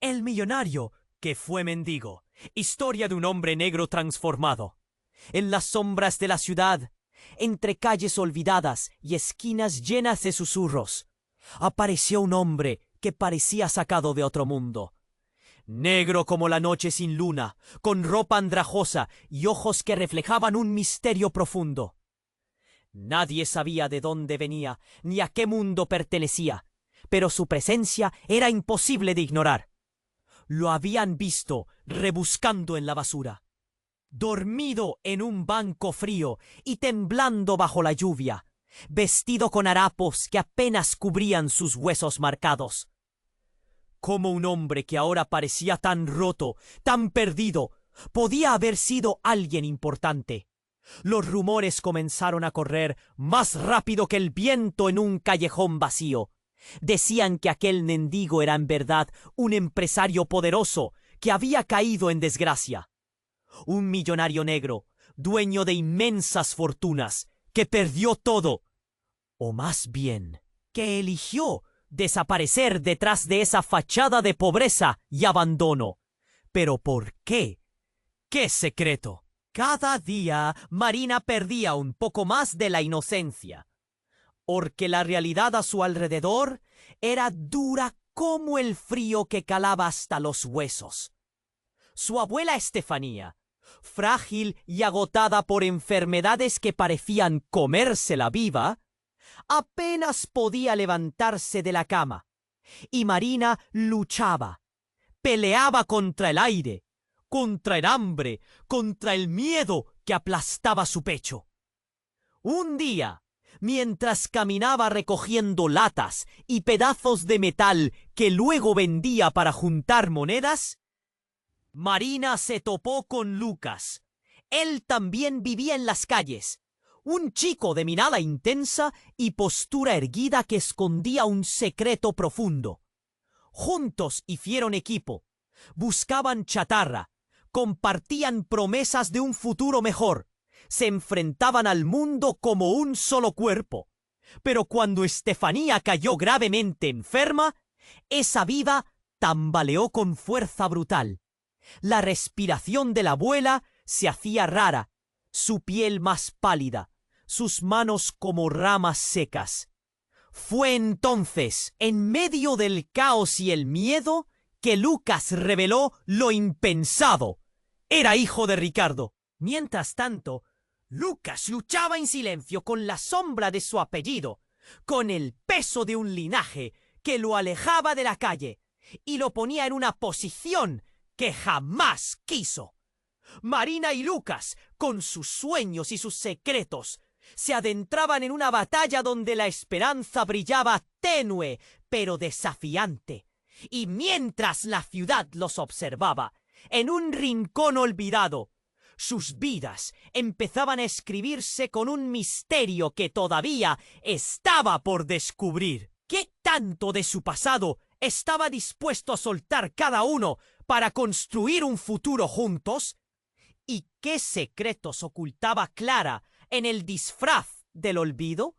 El millonario que fue mendigo. Historia de un hombre negro transformado. En las sombras de la ciudad, entre calles olvidadas y esquinas llenas de susurros, apareció un hombre que parecía sacado de otro mundo. Negro como la noche sin luna, con ropa andrajosa y ojos que reflejaban un misterio profundo. Nadie sabía de dónde venía ni a qué mundo pertenecía, pero su presencia era imposible de ignorar. Lo habían visto rebuscando en la basura, dormido en un banco frío y temblando bajo la lluvia, vestido con harapos que apenas cubrían sus huesos marcados. Cómo un hombre que ahora parecía tan roto, tan perdido, podía haber sido alguien importante. Los rumores comenzaron a correr más rápido que el viento en un callejón vacío. Decían que aquel mendigo era en verdad un empresario poderoso que había caído en desgracia. Un millonario negro, dueño de inmensas fortunas, que perdió todo, o más bien, que eligió desaparecer detrás de esa fachada de pobreza y abandono. ¿Pero por qué? ¿Qué secreto? Cada día Marina perdía un poco más de la inocencia, porque la realidad a su alrededor era dura como el frío que calaba hasta los huesos. Su abuela Estefanía, frágil y agotada por enfermedades que parecían comérsela viva, apenas podía levantarse de la cama, y Marina luchaba, peleaba contra el aire, contra el hambre, contra el miedo que aplastaba su pecho. Un día, mientras caminaba recogiendo latas y pedazos de metal que luego vendía para juntar monedas, Marina se topó con Lucas. Él también vivía en las calles, un chico de mirada intensa y postura erguida que escondía un secreto profundo. Juntos hicieron equipo, buscaban chatarra, compartían promesas de un futuro mejor, se enfrentaban al mundo como un solo cuerpo. Pero cuando Estefanía cayó gravemente enferma, esa vida tambaleó con fuerza brutal. La respiración de la abuela se hacía rara, su piel más pálida, sus manos como ramas secas. Fue entonces, en medio del caos y el miedo, que Lucas reveló lo impensado. Era hijo de Ricardo. Mientras tanto, Lucas luchaba en silencio con la sombra de su apellido, con el peso de un linaje que lo alejaba de la calle y lo ponía en una posición que jamás quiso. Marina y Lucas, con sus sueños y sus secretos, se adentraban en una batalla donde la esperanza brillaba tenue pero desafiante. Y mientras la ciudad los observaba, en un rincón olvidado, sus vidas empezaban a escribirse con un misterio que todavía estaba por descubrir. ¿Qué tanto de su pasado estaba dispuesto a soltar cada uno para construir un futuro juntos? ¿Y qué secretos ocultaba Clara en el disfraz del olvido?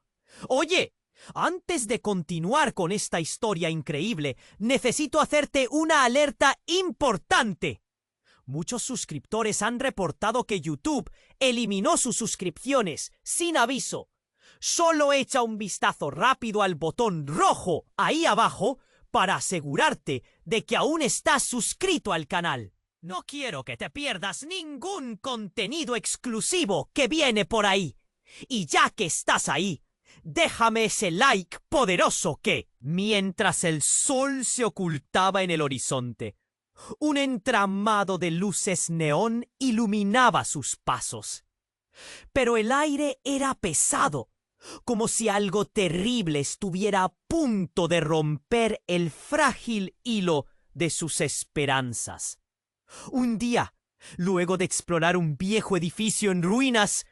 Oye, antes de continuar con esta historia increíble, necesito hacerte una alerta importante. Muchos suscriptores han reportado que YouTube eliminó sus suscripciones sin aviso. Solo echa un vistazo rápido al botón rojo ahí abajo para asegurarte de que aún estás suscrito al canal. No quiero que te pierdas ningún contenido exclusivo que viene por ahí. Y ya que estás ahí, déjame ese like poderoso que, mientras el sol se ocultaba en el horizonte, un entramado de luces neón iluminaba sus pasos. Pero el aire era pesado, como si algo terrible estuviera a punto de romper el frágil hilo de sus esperanzas. Un día, luego de explorar un viejo edificio en ruinas,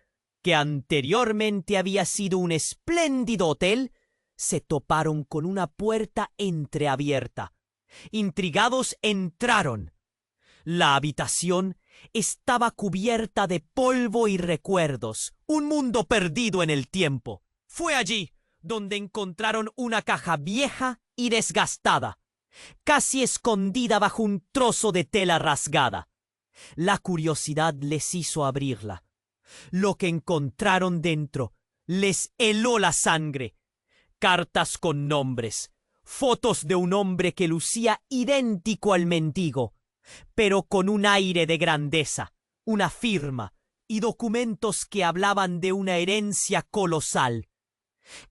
que anteriormente había sido un espléndido hotel, se toparon con una puerta entreabierta. Intrigados entraron. La habitación estaba cubierta de polvo y recuerdos, un mundo perdido en el tiempo. Fue allí donde encontraron una caja vieja y desgastada, casi escondida bajo un trozo de tela rasgada. La curiosidad les hizo abrirla. Lo que encontraron dentro les heló la sangre. Cartas con nombres, fotos de un hombre que lucía idéntico al mendigo, pero con un aire de grandeza, una firma y documentos que hablaban de una herencia colosal.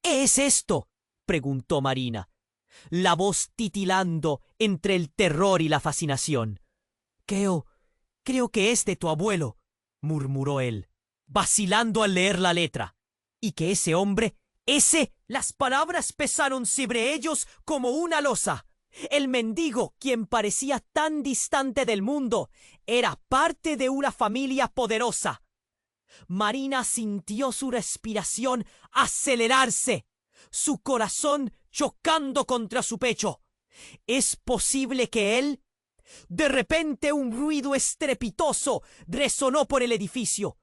¿Qué es esto?, preguntó Marina, la voz titilando entre el terror y la fascinación. Creo que es de tu abuelo, murmuró él, vacilando al leer la letra. Y que ese hombre, las palabras pesaron sobre ellos como una losa. El mendigo, quien parecía tan distante del mundo, era parte de una familia poderosa. Marina sintió su respiración acelerarse, su corazón chocando contra su pecho. ¿Es posible que él? De repente un ruido estrepitoso resonó por el edificio.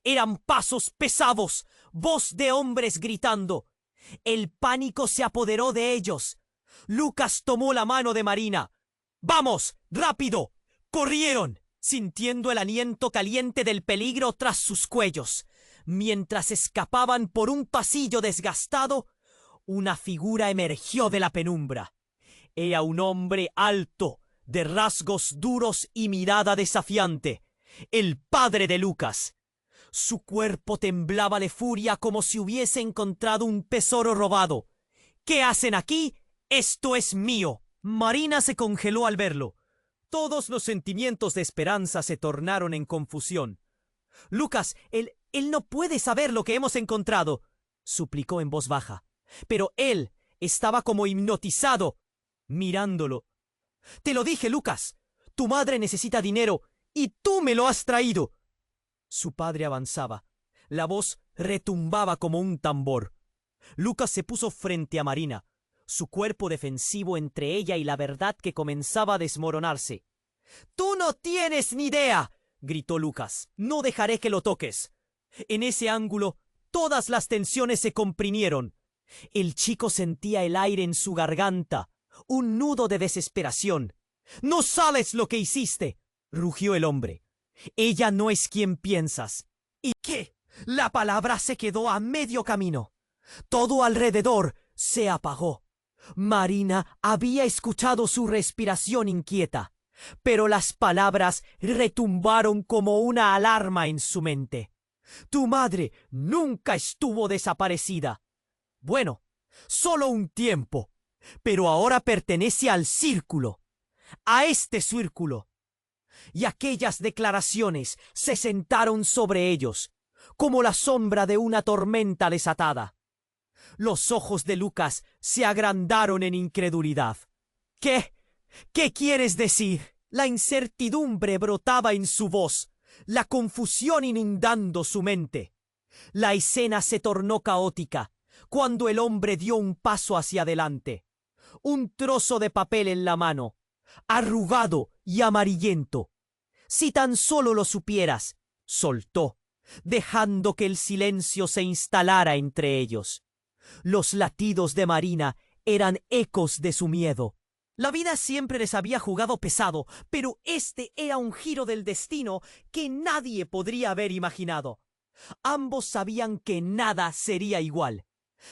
Eran pasos pesados, voz de hombres gritando. El pánico se apoderó de ellos. Lucas tomó la mano de Marina. ¡Vamos! ¡Rápido! Corrieron, sintiendo el aliento caliente del peligro tras sus cuellos. Mientras escapaban por un pasillo desgastado, una figura emergió de la penumbra. Era un hombre alto, de rasgos duros y mirada desafiante, el padre de Lucas. Su cuerpo temblaba de furia como si hubiese encontrado un tesoro robado. ¿Qué hacen aquí? ¡Esto es mío! Marina se congeló al verlo. Todos los sentimientos de esperanza se tornaron en confusión. Lucas, él no puede saber lo que hemos encontrado, suplicó en voz baja. Pero él estaba como hipnotizado, mirándolo. Te lo dije, Lucas. Tu madre necesita dinero y tú me lo has traído. Su padre avanzaba. La voz retumbaba como un tambor. Lucas se puso frente a Marina, su cuerpo defensivo entre ella y la verdad que comenzaba a desmoronarse. «¡Tú no tienes ni idea!», gritó Lucas. «No dejaré que lo toques». En ese ángulo, todas las tensiones se comprimieron. El chico sentía el aire en su garganta, un nudo de desesperación. «¡No sabes lo que hiciste!», rugió el hombre. «Ella no es quien piensas». ¿Y qué? La palabra se quedó a medio camino. Todo alrededor se apagó. Marina había escuchado su respiración inquieta, pero las palabras retumbaron como una alarma en su mente. «Tu madre nunca estuvo desaparecida. Bueno, solo un tiempo, pero ahora pertenece al círculo, a este círculo». Y aquellas declaraciones se sentaron sobre ellos, como la sombra de una tormenta desatada. Los ojos de Lucas se agrandaron en incredulidad. ¿Qué quieres decir? La incertidumbre brotaba en su voz, la confusión inundando su mente. La escena se tornó caótica cuando el hombre dio un paso hacia adelante. Un trozo de papel en la mano, arrugado y amarillento. «Si tan solo lo supieras», soltó, dejando que el silencio se instalara entre ellos. Los latidos de Marina eran ecos de su miedo. La vida siempre les había jugado pesado, pero este era un giro del destino que nadie podría haber imaginado. Ambos sabían que nada sería igual.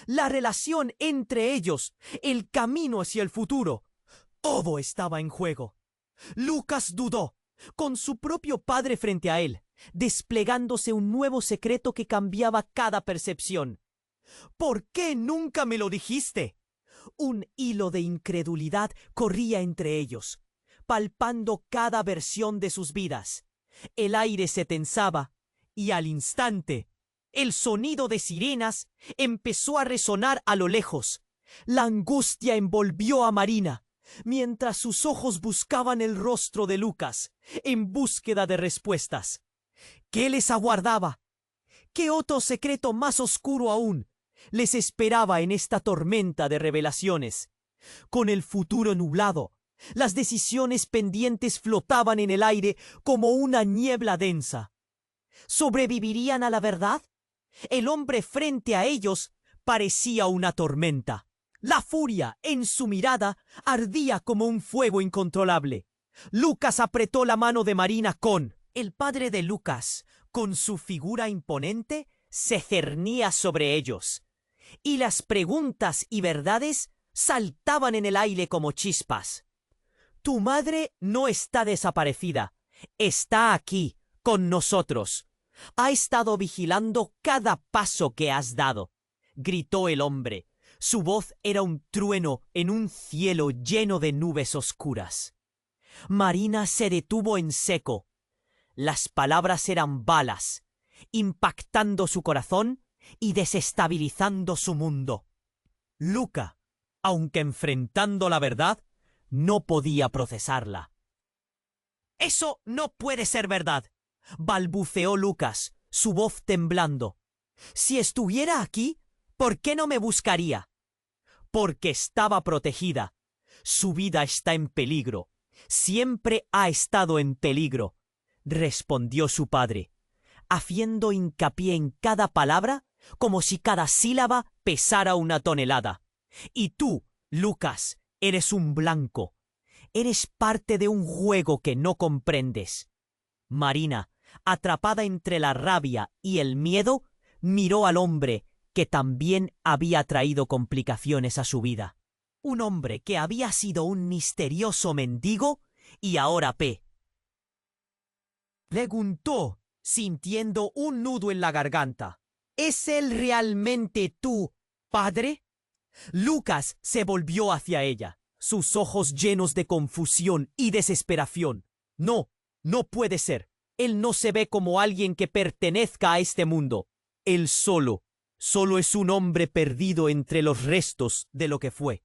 La relación entre ellos, el camino hacia el futuro, todo estaba en juego. Lucas dudó, con su propio padre frente a él, desplegándose un nuevo secreto que cambiaba cada percepción. «¿Por qué nunca me lo dijiste?». Un hilo de incredulidad corría entre ellos, palpando cada versión de sus vidas. El aire se tensaba y al instante el sonido de sirenas empezó a resonar a lo lejos. La angustia envolvió a Marina, mientras sus ojos buscaban el rostro de Lucas en búsqueda de respuestas. ¿Qué les aguardaba? ¿Qué otro secreto más oscuro aún les esperaba en esta tormenta de revelaciones? Con el futuro nublado, las decisiones pendientes flotaban en el aire como una niebla densa. ¿Sobrevivirían a la verdad? El hombre frente a ellos parecía una tormenta. La furia en su mirada ardía como un fuego incontrolable. Lucas apretó la mano de Marina con... El padre de Lucas, con su figura imponente, se cernía sobre ellos. Y las preguntas y verdades saltaban en el aire como chispas. Tu madre no está desaparecida. Está aquí, con nosotros. Ha estado vigilando cada paso que has dado, gritó el hombre. Su voz era un trueno en un cielo lleno de nubes oscuras. Marina se detuvo en seco. Las palabras eran balas, impactando su corazón y desestabilizando su mundo. Luca, aunque enfrentando la verdad, no podía procesarla. «Eso no puede ser verdad», balbuceó Lucas, su voz temblando. «Si estuviera aquí, ¿por qué no me buscaría?» «Porque estaba protegida. Su vida está en peligro. Siempre ha estado en peligro», respondió su padre, haciendo hincapié en cada palabra como si cada sílaba pesara una tonelada. «Y tú, Lucas, eres un blanco. Eres parte de un juego que no comprendes». Marina, atrapada entre la rabia y el miedo, miró al hombre que también había traído complicaciones a su vida. Un hombre que había sido un misterioso mendigo y ahora preguntó, sintiendo un nudo en la garganta. ¿Es él realmente tu padre? Lucas se volvió hacia ella, sus ojos llenos de confusión y desesperación. No, no puede ser. Él no se ve como alguien que pertenezca a este mundo. Él solo es un hombre perdido entre los restos de lo que fue.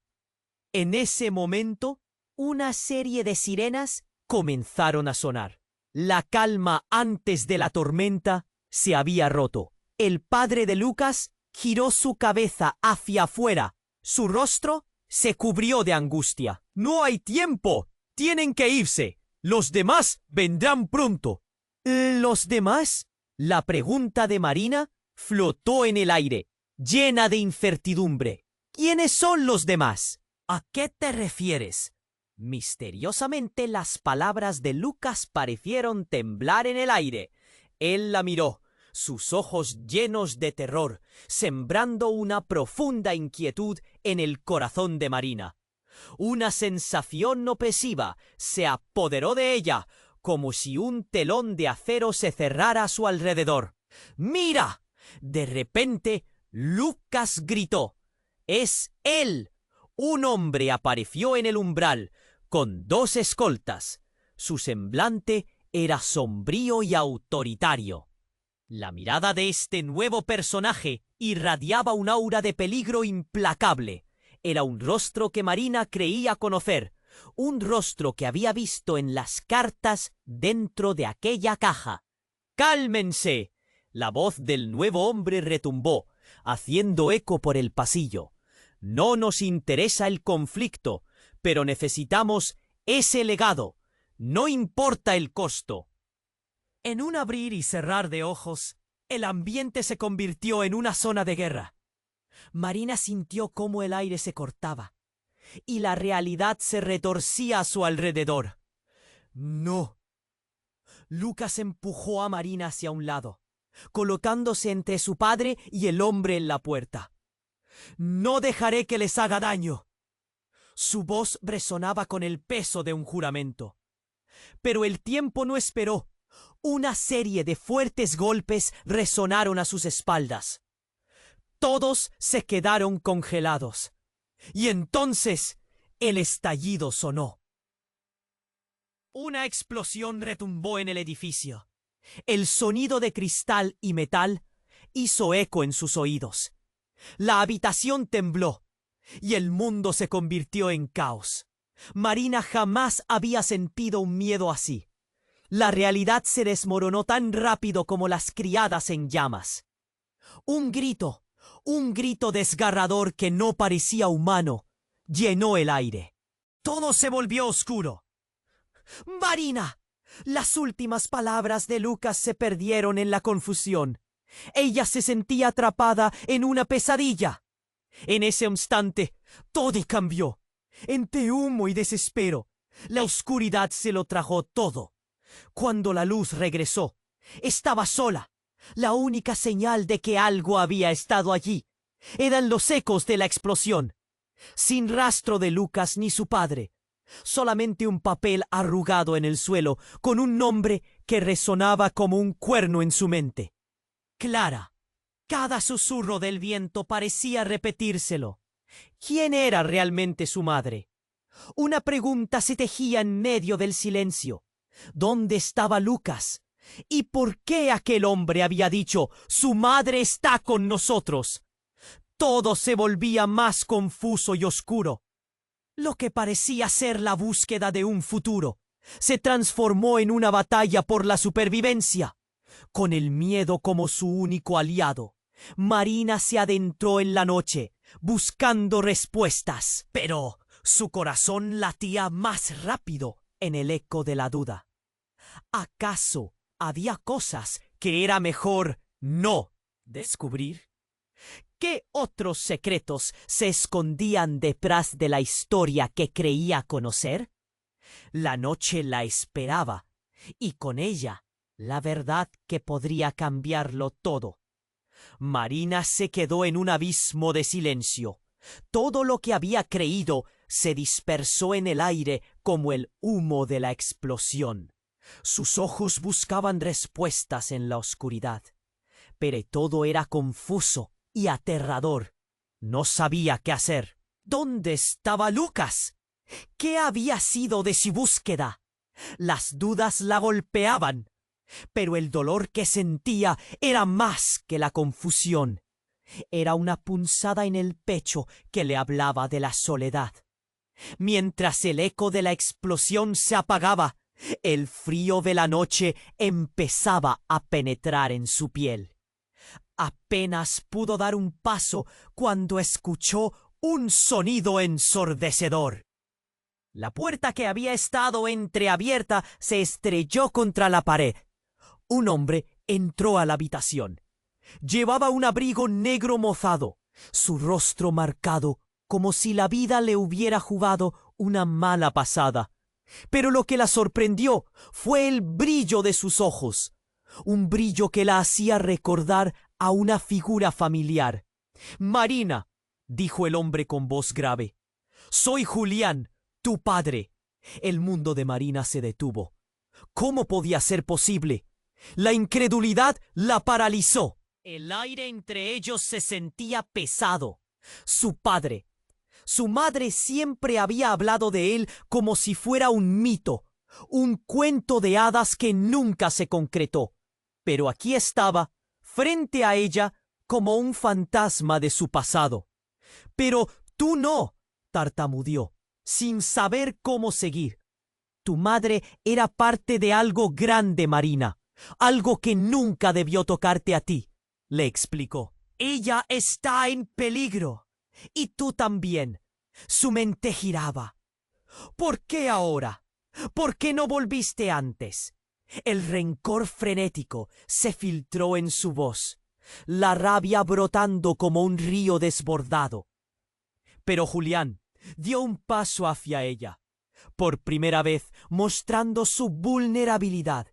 En ese momento, una serie de sirenas comenzaron a sonar. La calma antes de la tormenta se había roto. El padre de Lucas giró su cabeza hacia afuera. Su rostro se cubrió de angustia. «No hay tiempo. Tienen que irse. Los demás vendrán pronto». ¿Los demás? La pregunta de Marina flotó en el aire, llena de incertidumbre. ¿Quiénes son los demás? ¿A qué te refieres? Misteriosamente las palabras de Lucas parecieron temblar en el aire. Él la miró, sus ojos llenos de terror, sembrando una profunda inquietud en el corazón de Marina. Una sensación opresiva se apoderó de ella, como si un telón de acero se cerrara a su alrededor. ¡Mira! De repente, Lucas gritó. ¡Es él! Un hombre apareció en el umbral, con 2 escoltas. Su semblante era sombrío y autoritario. La mirada de este nuevo personaje irradiaba un aura de peligro implacable. Era un rostro que Marina creía conocer, un rostro que había visto en las cartas dentro de aquella caja. «¡Cálmense!» La voz del nuevo hombre retumbó, haciendo eco por el pasillo. «No nos interesa el conflicto, pero necesitamos ese legado. No importa el costo». En un abrir y cerrar de ojos, el ambiente se convirtió en una zona de guerra. Marina sintió cómo el aire se cortaba y la realidad se retorcía a su alrededor. «No». Lucas empujó a Marina hacia un lado, colocándose entre su padre y el hombre en la puerta. «No dejaré que les haga daño». Su voz resonaba con el peso de un juramento. Pero el tiempo no esperó. Una serie de fuertes golpes resonaron a sus espaldas. Todos se quedaron congelados. Y entonces el estallido sonó. Una explosión retumbó en el edificio. El sonido de cristal y metal hizo eco en sus oídos. La habitación tembló y el mundo se convirtió en caos. Marina jamás había sentido un miedo así. La realidad se desmoronó tan rápido como las criadas en llamas. Un grito desgarrador que no parecía humano, llenó el aire. Todo se volvió oscuro. «¡Marina!» Las últimas palabras de Lucas se perdieron en la confusión. Ella se sentía atrapada en una pesadilla. En ese instante, Todo cambió. Entre humo y desespero, la oscuridad se lo tragó todo. Cuando la luz regresó, estaba sola. La única señal de que algo había estado allí eran los ecos de la explosión. Sin rastro de Lucas ni su padre. Solamente un papel arrugado en el suelo con un nombre que resonaba como un cuerno en su mente. Clara. Cada susurro del viento parecía repetírselo. ¿Quién era realmente su madre? Una pregunta se tejía en medio del silencio. ¿Dónde estaba Lucas? ¿Y por qué aquel hombre había dicho, su madre está con nosotros? Todo se volvía más confuso y oscuro. Lo que parecía ser la búsqueda de un futuro se transformó en una batalla por la supervivencia. Con el miedo como su único aliado, Marina se adentró en la noche, buscando respuestas. Pero su corazón latía más rápido en el eco de la duda. ¿Acaso había cosas que era mejor no descubrir? ¿Qué otros secretos se escondían detrás de la historia que creía conocer? La noche la esperaba, y con ella la verdad que podría cambiarlo todo. Marina se quedó en un abismo de silencio. Todo lo que había creído se dispersó en el aire como el humo de la explosión. Sus ojos buscaban respuestas en la oscuridad, pero todo era confuso y aterrador. No sabía qué hacer. ¿Dónde estaba Lucas? ¿Qué había sido de su búsqueda? Las dudas la golpeaban, pero el dolor que sentía era más que la confusión. Era una punzada en el pecho que le hablaba de la soledad. Mientras el eco de la explosión se apagaba, el frío de la noche empezaba a penetrar en su piel. Apenas pudo dar un paso cuando escuchó un sonido ensordecedor. La puerta que había estado entreabierta se estrelló contra la pared. Un hombre entró a la habitación. Llevaba un abrigo negro mozado, su rostro marcado como si la vida le hubiera jugado una mala pasada. Pero lo que la sorprendió fue el brillo de sus ojos, un brillo que la hacía recordar a una figura familiar. «Marina», dijo el hombre con voz grave, «soy Julián, tu padre». El mundo de Marina se detuvo. ¿Cómo podía ser posible? La incredulidad la paralizó. El aire entre ellos se sentía pesado. Su padre, su madre siempre había hablado de él como si fuera un mito, un cuento de hadas que nunca se concretó. Pero aquí estaba, frente a ella, como un fantasma de su pasado. «Pero tú no», tartamudeó, sin saber cómo seguir. «Tu madre era parte de algo grande, Marina, algo que nunca debió tocarte a ti», le explicó. «Ella está en peligro. Y tú también». Su mente giraba. «¿Por qué ahora? ¿Por qué no volviste antes?» El rencor frenético se filtró en su voz, la rabia brotando como un río desbordado. Pero Julián dio un paso hacia ella, por primera vez mostrando su vulnerabilidad,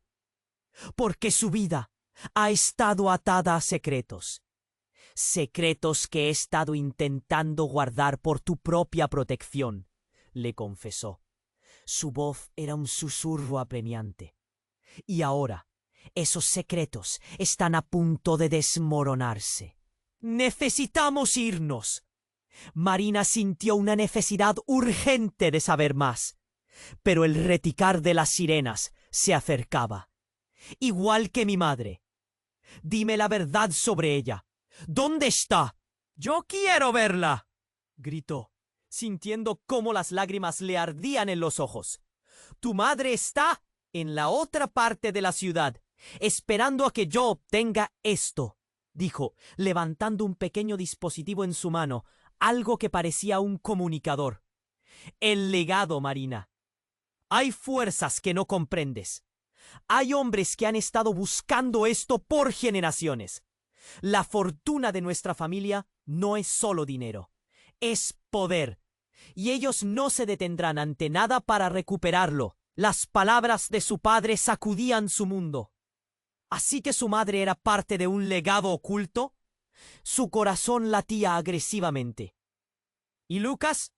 porque su vida ha estado atada a secretos. Secretos que he estado intentando guardar por tu propia protección, le confesó. Su voz era un susurro apremiante. Y ahora, esos secretos están a punto de desmoronarse. «Necesitamos irnos». Marina sintió una necesidad urgente de saber más, pero el reticar de las sirenas se acercaba. «Igual que mi madre. Dime la verdad sobre ella. ¿Dónde está?» «Yo quiero verla», gritó, sintiendo cómo las lágrimas le ardían en los ojos. «Tu madre está en la otra parte de la ciudad, esperando a que yo obtenga esto», dijo, levantando un pequeño dispositivo en su mano, algo que parecía un comunicador. «El legado, Marina. Hay fuerzas que no comprendes. Hay hombres que han estado buscando esto por generaciones. La fortuna de nuestra familia no es solo dinero, es poder, y ellos no se detendrán ante nada para recuperarlo. Las palabras de su padre sacudían su mundo. ¿Así que su madre era parte de un legado oculto? Su corazón latía agresivamente. ¿Y Lucas?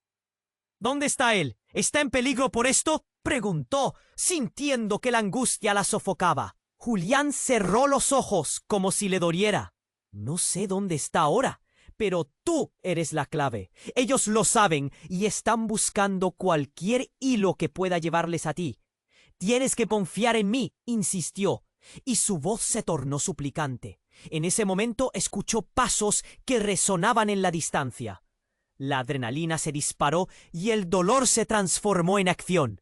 ¿Dónde está él? ¿Está en peligro por esto?, preguntó, sintiendo que la angustia la sofocaba. Julián cerró los ojos como si le doliera. No sé dónde está ahora, pero tú eres la clave. Ellos lo saben y están buscando cualquier hilo que pueda llevarles a ti. Tienes que confiar en mí, insistió, y su voz se tornó suplicante. En ese momento escuchó pasos que resonaban en la distancia. La adrenalina se disparó y el dolor se transformó en acción.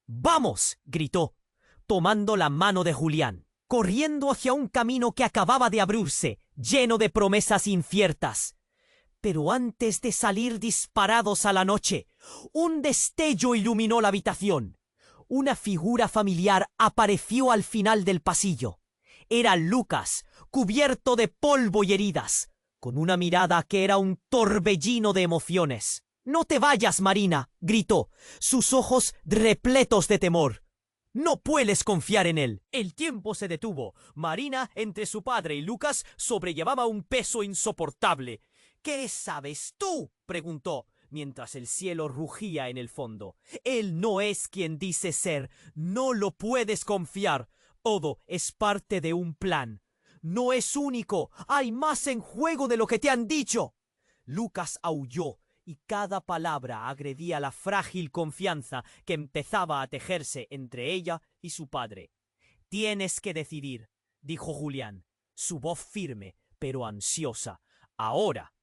¡Vamos!, gritó, tomando la mano de Julián, corriendo hacia un camino que acababa de abrirse, lleno de promesas inciertas. Pero antes de salir disparados a la noche, un destello iluminó la habitación. Una figura familiar apareció al final del pasillo. Era Lucas, cubierto de polvo y heridas, con una mirada que era un torbellino de emociones. «¡No te vayas, Marina!», gritó, sus ojos repletos de temor. «No puedes confiar en él». El tiempo se detuvo. Marina, entre su padre y Lucas, sobrellevaba un peso insoportable. «¿Qué sabes tú?», preguntó, mientras el cielo rugía en el fondo. «Él no es quien dice ser. No lo puedes confiar. Todo es parte de un plan. No es único. Hay más en juego de lo que te han dicho». Lucas aulló, y cada palabra agredía la frágil confianza que empezaba a tejerse entre ella y su padre. «Tienes que decidir», dijo Julián, su voz firme pero ansiosa. «Ahora,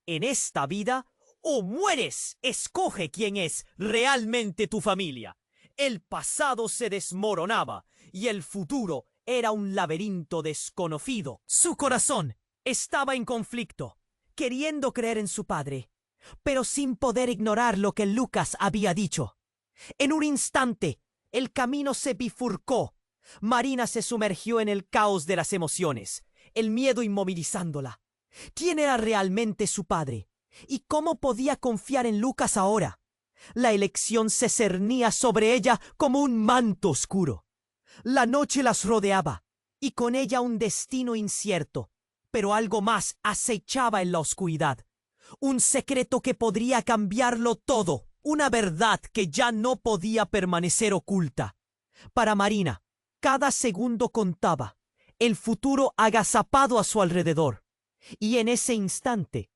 en esta vida, o mueres. Escoge quién es realmente tu familia». El pasado se desmoronaba y el futuro era un laberinto desconocido. Su corazón estaba en conflicto, queriendo creer en su padre, pero sin poder ignorar lo que Lucas había dicho. En un instante, el camino se bifurcó. Marina se sumergió en el caos de las emociones, el miedo inmovilizándola. ¿Quién era realmente su padre? ¿Y cómo podía confiar en Lucas ahora? La elección se cernía sobre ella como un manto oscuro. La noche las rodeaba, y con ella un destino incierto, pero algo más acechaba en la oscuridad. Un secreto que podría cambiarlo todo, una verdad que ya no podía permanecer oculta. Para Marina, cada segundo contaba, el futuro agazapado a su alrededor. Y en ese instante,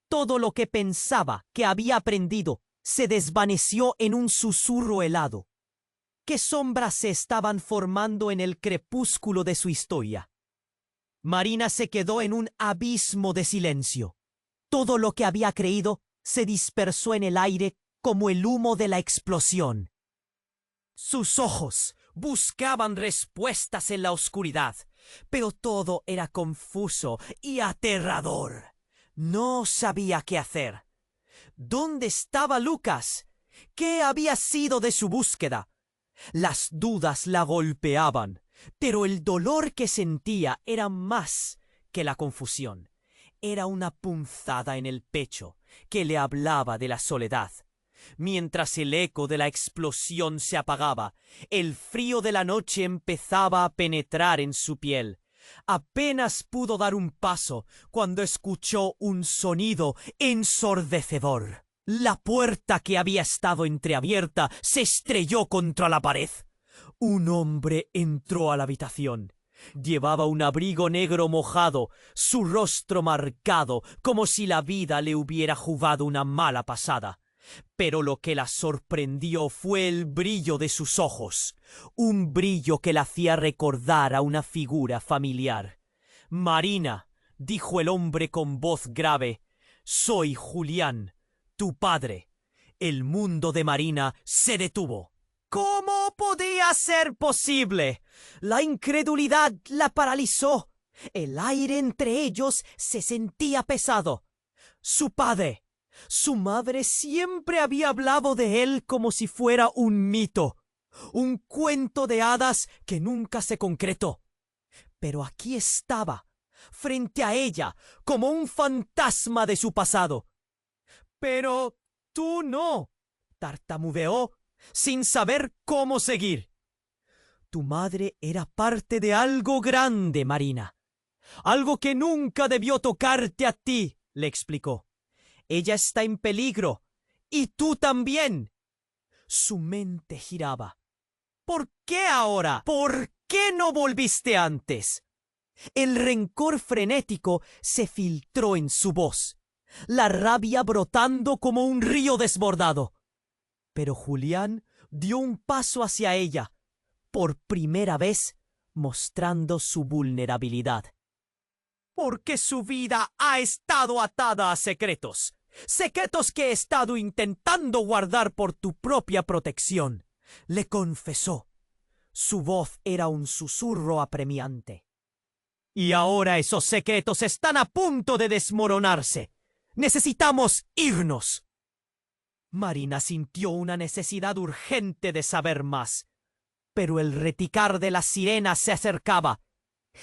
todo lo que pensaba que había aprendido se desvaneció en un susurro helado. ¿Qué sombras se estaban formando en el crepúsculo de su historia? Marina se quedó en un abismo de silencio. Todo lo que había creído se dispersó en el aire como el humo de la explosión. Sus ojos buscaban respuestas en la oscuridad, pero todo era confuso y aterrador. No sabía qué hacer. ¿Dónde estaba Lucas? ¿Qué había sido de su búsqueda? Las dudas la golpeaban, pero el dolor que sentía era más que la confusión. Era una punzada en el pecho que le hablaba de la soledad. Mientras el eco de la explosión se apagaba, el frío de la noche empezaba a penetrar en su piel. Apenas pudo dar un paso cuando escuchó un sonido ensordecedor. La puerta que había estado entreabierta se estrelló contra la pared. Un hombre entró a la habitación. Llevaba un abrigo negro mojado, su rostro marcado, como si la vida le hubiera jugado una mala pasada. Pero lo que la sorprendió fue el brillo de sus ojos, un brillo que la hacía recordar a una figura familiar. «Marina», dijo el hombre con voz grave, «soy Julián, tu padre». El mundo de Marina se detuvo. ¿Cómo podía ser posible? La incredulidad la paralizó. El aire entre ellos se sentía pesado. Su padre, su madre siempre había hablado de él como si fuera un mito, un cuento de hadas que nunca se concretó. Pero aquí estaba, frente a ella, como un fantasma de su pasado. Pero tú no, tartamudeó, sin saber cómo seguir. Tu madre era parte de algo grande, Marina. Algo que nunca debió tocarte a ti, le explicó. Ella está en peligro. Y tú también. Su mente giraba. ¿Por qué ahora? ¿Por qué no volviste antes? El rencor frenético se filtró en su voz, la rabia brotando como un río desbordado. Pero Julián dio un paso hacia ella, por primera vez mostrando su vulnerabilidad. Porque su vida ha estado atada a secretos. Secretos que he estado intentando guardar por tu propia protección, le confesó. Su voz era un susurro apremiante. Y ahora esos secretos están a punto de desmoronarse. Necesitamos irnos. Marina sintió una necesidad urgente de saber más. Pero el reticar de las sirenas se acercaba.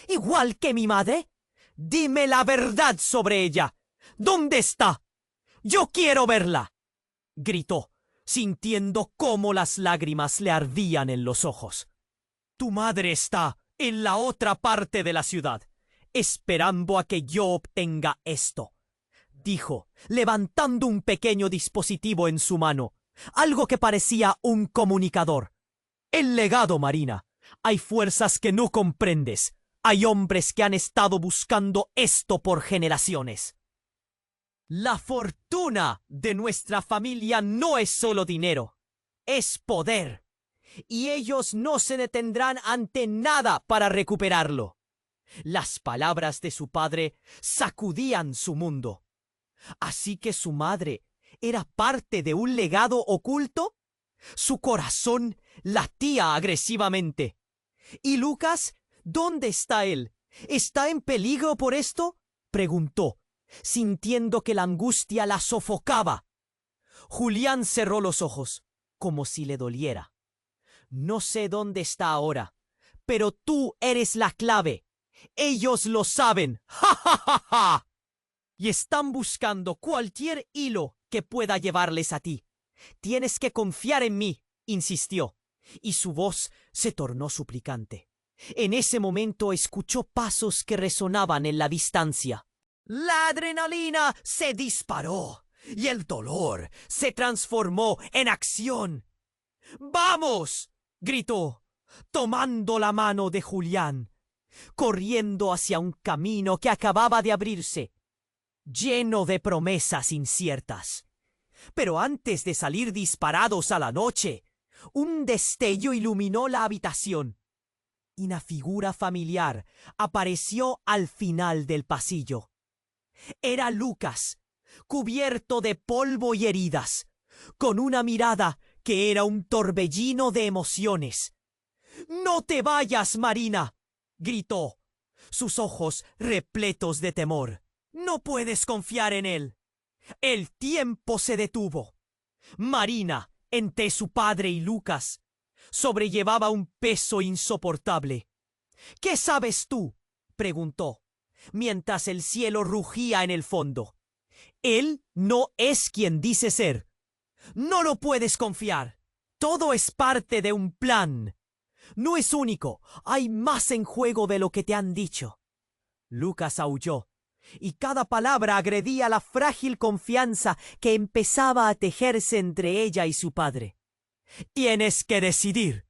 ¿Igual que mi madre? Dime la verdad sobre ella. ¿Dónde está? ¡Yo quiero verla!, gritó, sintiendo cómo las lágrimas le ardían en los ojos. Tu madre está en la otra parte de la ciudad, esperando a que yo obtenga esto, dijo, levantando un pequeño dispositivo en su mano, algo que parecía un comunicador. El legado, Marina. Hay fuerzas que no comprendes. Hay hombres que han estado buscando esto por generaciones. La fortuna de nuestra familia no es solo dinero, es poder. Y ellos no se detendrán ante nada para recuperarlo. Las palabras de su padre sacudían su mundo. ¿Así que su madre era parte de un legado oculto? Su corazón latía agresivamente. ¿Y Lucas? ¿Dónde está él? ¿Está en peligro por esto?, preguntó, sintiendo que la angustia la sofocaba. Julián cerró los ojos, como si le doliera. No sé dónde está ahora, pero tú eres la clave. Ellos lo saben. ¡Ja, ja, ja, ja! Y están buscando cualquier hilo que pueda llevarles a ti. Tienes que confiar en mí, insistió, y su voz se tornó suplicante. En ese momento escuchó pasos que resonaban en la distancia. La adrenalina se disparó y el dolor se transformó en acción. ¡Vamos!, gritó, tomando la mano de Julián, corriendo hacia un camino que acababa de abrirse, lleno de promesas inciertas. Pero antes de salir disparados a la noche, un destello iluminó la habitación. Y una figura familiar apareció al final del pasillo. Era Lucas, cubierto de polvo y heridas, con una mirada que era un torbellino de emociones. «¡No te vayas, Marina!», gritó, sus ojos repletos de temor. «No puedes confiar en él». El tiempo se detuvo. Marina, entre su padre y Lucas, sobrellevaba un peso insoportable. «¿Qué sabes tú?», preguntó, mientras el cielo rugía en el fondo. «Él no es quien dice ser. No lo puedes confiar. Todo es parte de un plan. No es único. Hay más en juego de lo que te han dicho». Lucas aulló, y cada palabra agredía la frágil confianza que empezaba a tejerse entre ella y su padre. «Tienes que decidir»,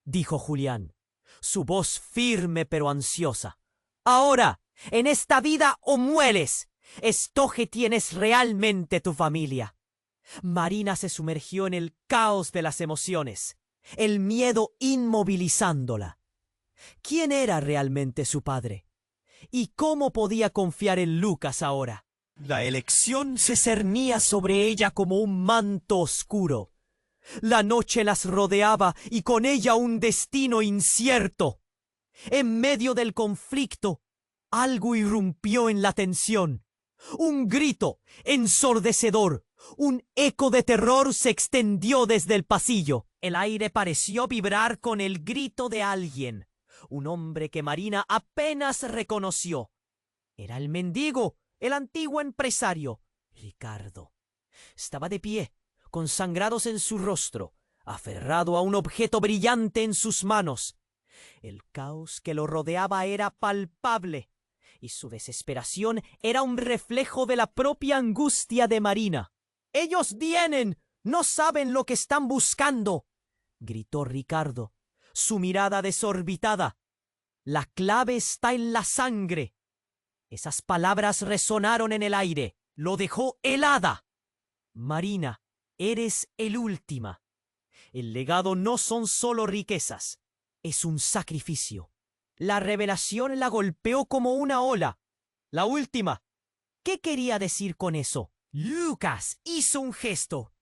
dijo Julián, su voz firme pero ansiosa. «Ahora, en esta vida o mueres. Escoge quién es realmente tu familia». Marina se sumergió en el caos de las emociones, el miedo inmovilizándola. ¿Quién era realmente su padre? ¿Y cómo podía confiar en Lucas ahora? La elección se cernía sobre ella como un manto oscuro. La noche las rodeaba y con ella un destino incierto. En medio del conflicto, algo irrumpió en la tensión. Un grito ensordecedor, un eco de terror se extendió desde el pasillo. El aire pareció vibrar con el grito de alguien. Un hombre que Marina apenas reconoció. Era el mendigo, el antiguo empresario, Ricardo. Estaba de pie, con sangrados en su rostro, aferrado a un objeto brillante en sus manos. El caos que lo rodeaba era palpable, y su desesperación era un reflejo de la propia angustia de Marina. «¡Ellos vienen! ¡No saben lo que están buscando!», gritó Ricardo, su mirada desorbitada. «La clave está en la sangre». Esas palabras resonaron en el aire. Lo dejó helada. «Marina, eres el última. El legado no son solo riquezas, es un sacrificio». La revelación la golpeó como una ola. «La última». ¿Qué quería decir con eso? Lucas hizo un gesto,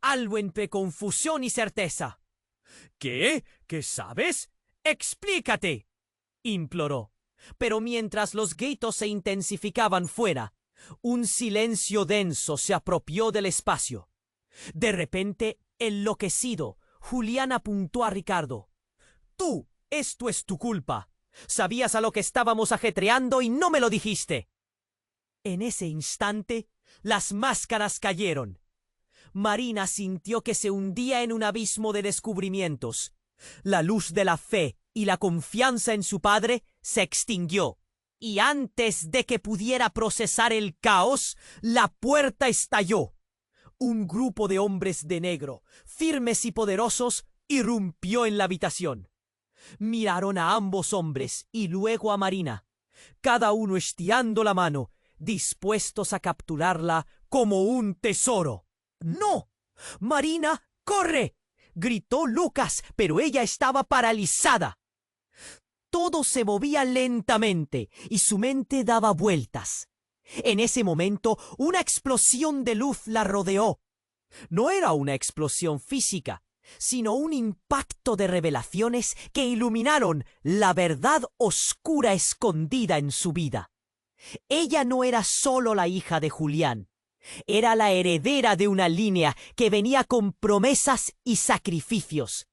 algo entre confusión y certeza. «¿Qué? ¿Qué sabes? ¡Explícate!», imploró. Pero mientras los gritos se intensificaban fuera, un silencio denso se apropió del espacio. De repente, enloquecido, Julián apuntó a Ricardo. «Tú, esto es tu culpa. Sabías a lo que estábamos ajetreando y no me lo dijiste». En ese instante, las máscaras cayeron. Marina sintió que se hundía en un abismo de descubrimientos. La luz de la fe y la confianza en su padre se extinguió. Y antes de que pudiera procesar el caos, la puerta estalló. Un grupo de hombres de negro, firmes y poderosos, irrumpió en la habitación. Miraron a ambos hombres y luego a Marina, cada uno estirando la mano, dispuestos a capturarla como un tesoro. «¡No! ¡Marina, corre!», gritó Lucas, pero ella estaba paralizada. Todo se movía lentamente y su mente daba vueltas. En ese momento, una explosión de luz la rodeó. No era una explosión física, sino un impacto de revelaciones que iluminaron la verdad oscura escondida en su vida. Ella no era solo la hija de Julián, era la heredera de una línea que venía con promesas y sacrificios.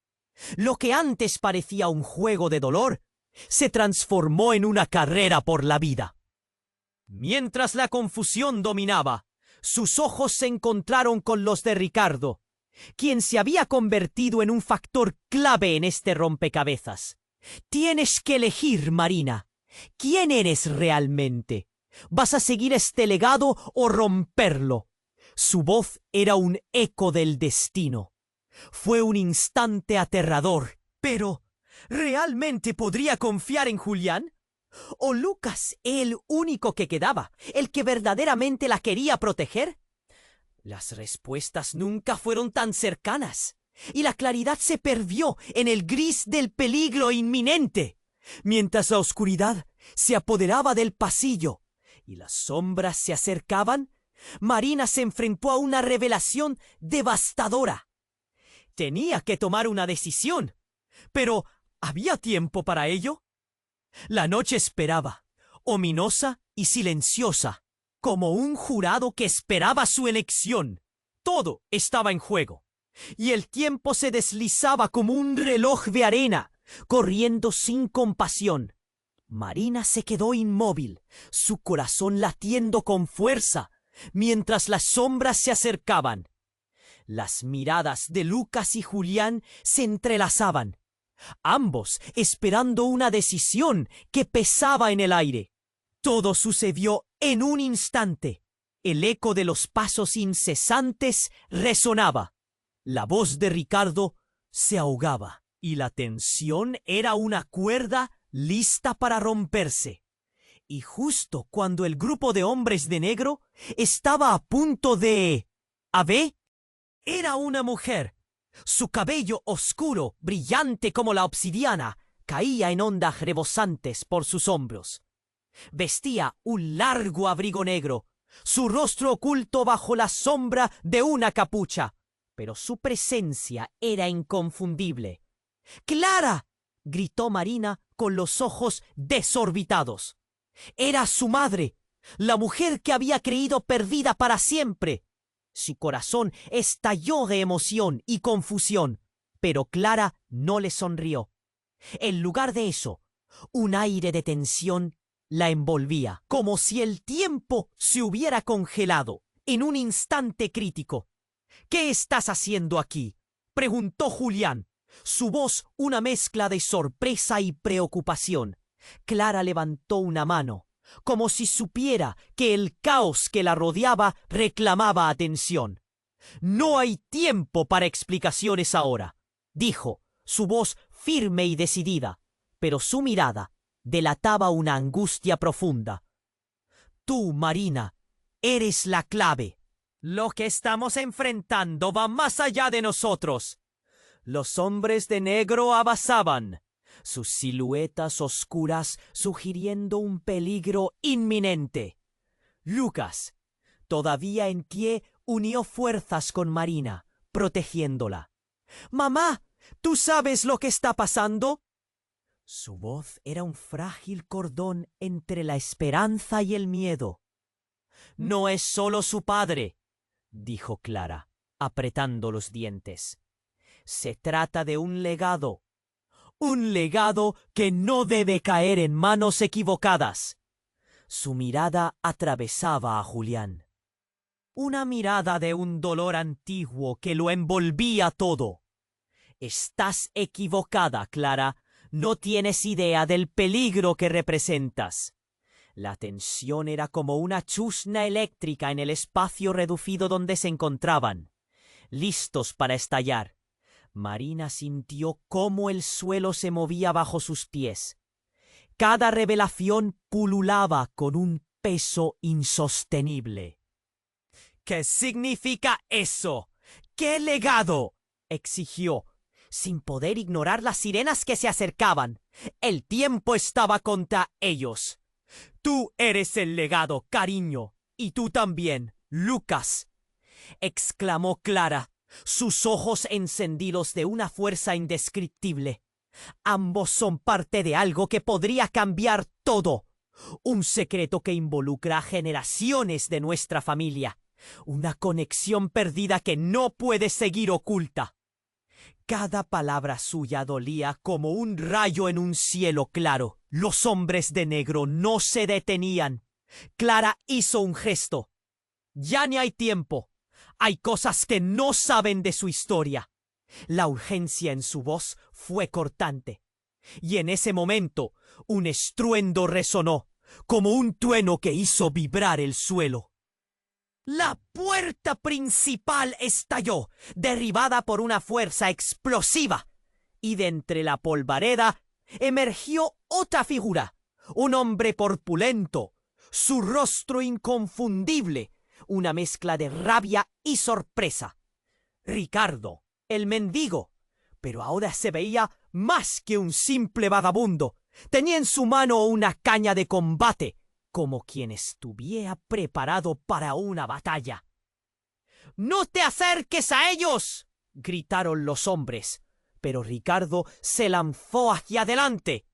Lo que antes parecía un juego de dolor se transformó en una carrera por la vida. Mientras la confusión dominaba, sus ojos se encontraron con los de Ricardo, quien se había convertido en un factor clave en este rompecabezas. «Tienes que elegir, Marina. ¿Quién eres realmente? ¿Vas a seguir este legado o romperlo?». Su voz era un eco del destino. Fue un instante aterrador. Pero, ¿realmente podría confiar en Julián? ¿O Lucas, el único que quedaba, el que verdaderamente la quería proteger? Las respuestas nunca fueron tan cercanas, y la claridad se perdió en el gris del peligro inminente. Mientras la oscuridad se apoderaba del pasillo y las sombras se acercaban, Marina se enfrentó a una revelación devastadora. Tenía que tomar una decisión, pero ¿había tiempo para ello? La noche esperaba, ominosa y silenciosa, como un jurado que esperaba su elección. Todo estaba en juego, y el tiempo se deslizaba como un reloj de arena, corriendo sin compasión. Marina se quedó inmóvil, su corazón latiendo con fuerza, mientras las sombras se acercaban. Las miradas de Lucas y Julián se entrelazaban, ambos esperando una decisión que pesaba en el aire. Todo sucedió en un instante. El eco de los pasos incesantes resonaba. La voz de Ricardo se ahogaba, y la tensión era una cuerda lista para romperse. Y justo cuando el grupo de hombres de negro estaba a punto de... ¿Avé? Era una mujer. Su cabello oscuro, brillante como la obsidiana, caía en ondas rebosantes por sus hombros. Vestía un largo abrigo negro, su rostro oculto bajo la sombra de una capucha, pero su presencia era inconfundible. «¡Clara!», gritó Marina con los ojos desorbitados. Era su madre, la mujer que había creído perdida para siempre. Su corazón estalló de emoción y confusión, pero Clara no le sonrió. En lugar de eso, un aire de tensión la envolvía, como si el tiempo se hubiera congelado. en un instante crítico. ¿Qué estás haciendo aquí?, preguntó Julián, su voz una mezcla de sorpresa y preocupación. Clara levantó una mano, como si supiera que el caos que la rodeaba reclamaba atención. «No hay tiempo para explicaciones ahora», dijo, su voz firme y decidida, pero su mirada delataba una angustia profunda. «Tú, Marina, eres la clave. Lo que estamos enfrentando va más allá de nosotros». Los hombres de negro avanzaban, sus siluetas oscuras sugiriendo un peligro inminente. Lucas, todavía en pie, unió fuerzas con Marina, protegiéndola. «Mamá, ¿tú sabes lo que está pasando?». Su voz era un frágil cordón entre la esperanza y el miedo. «No es solo su padre», dijo Clara, apretando los dientes. «Se trata de un legado que no debe caer en manos equivocadas». Su mirada atravesaba a Julián. Una mirada de un dolor antiguo que lo envolvía todo. «Estás equivocada, Clara. No tienes idea del peligro que representas». La tensión era como una chusna eléctrica en el espacio reducido donde se encontraban, listos para estallar. Marina sintió cómo el suelo se movía bajo sus pies. Cada revelación pululaba con un peso insostenible. «¿Qué significa eso? ¿Qué legado?», exigió, sin poder ignorar las sirenas que se acercaban. El tiempo estaba contra ellos. «Tú eres el legado, cariño, y tú también, Lucas», exclamó Clara, sus ojos encendidos de una fuerza indescriptible. «Ambos son parte de algo que podría cambiar todo. Un secreto que involucra a generaciones de nuestra familia. Una conexión perdida que no puede seguir oculta». Cada palabra suya dolía como un rayo en un cielo claro. Los hombres de negro no se detenían. Clara hizo un gesto. «Ya ni hay tiempo. Hay cosas que no saben de su historia». La urgencia en su voz fue cortante. Y en ese momento un estruendo resonó, como un trueno que hizo vibrar el suelo. La puerta principal estalló, derribada por una fuerza explosiva, y de entre la polvareda emergió otra figura, un hombre corpulento, su rostro inconfundible, una mezcla de rabia y sorpresa. Ricardo, el mendigo, pero ahora se veía más que un simple vagabundo. Tenía en su mano una caña de combate, como quien estuviera preparado para una batalla. «¡No te acerques a ellos!», gritaron los hombres, pero Ricardo se lanzó hacia adelante,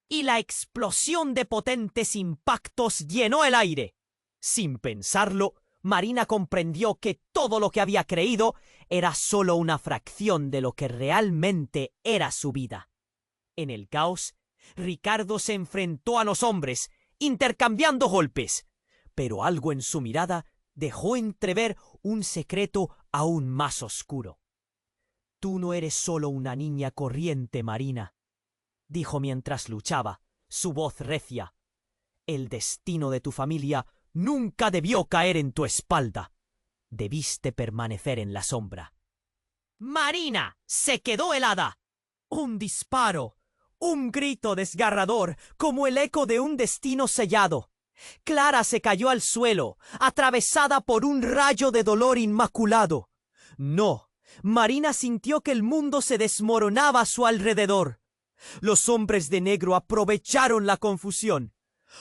y la explosión de potentes impactos llenó el aire. Sin pensarlo, Marina comprendió que todo lo que había creído era solo una fracción de lo que realmente era su vida. En el caos, Ricardo se enfrentó a los hombres, intercambiando golpes, pero algo en su mirada dejó entrever un secreto aún más oscuro. «Tú no eres solo una niña corriente, Marina», dijo mientras luchaba, su voz recia. «El destino de tu familia nunca debió caer en tu espalda. Debiste permanecer en la sombra». Marina se quedó helada. Un disparo, un grito desgarrador, como el eco de un destino sellado. Clara se cayó al suelo, atravesada por un rayo de dolor inmaculado. No, Marina sintió que el mundo se desmoronaba a su alrededor. Los hombres de negro aprovecharon la confusión.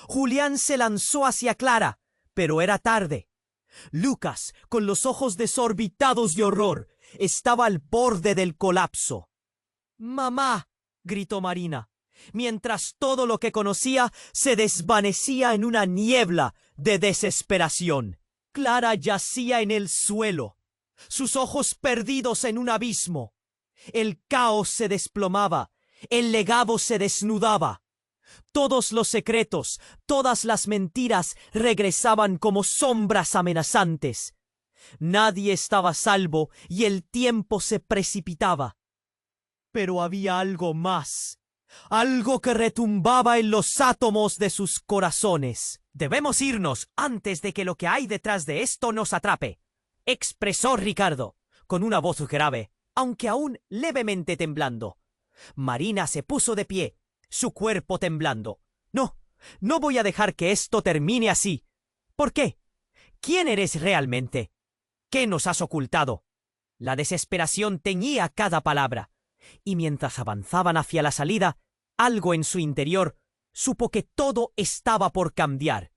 Julián se lanzó hacia Clara, pero era tarde. Lucas, con los ojos desorbitados de horror, estaba al borde del colapso. «¡Mamá!», gritó Marina, mientras todo lo que conocía se desvanecía en una niebla de desesperación. Clara yacía en el suelo, sus ojos perdidos en un abismo. El caos se desplomaba, el legado se desnudaba. Todos los secretos, todas las mentiras regresaban como sombras amenazantes. Nadie estaba a salvo y el tiempo se precipitaba. Pero había algo más, algo que retumbaba en los átomos de sus corazones. «Debemos irnos antes de que lo que hay detrás de esto nos atrape», expresó Ricardo, con una voz grave, aunque aún levemente temblando. Marina se puso de pie, su cuerpo temblando. «No, no voy a dejar que esto termine así». «¿Por qué? ¿Quién eres realmente? ¿Qué nos has ocultado?» La desesperación teñía cada palabra, y mientras avanzaban hacia la salida, algo en su interior supo que todo estaba por cambiar.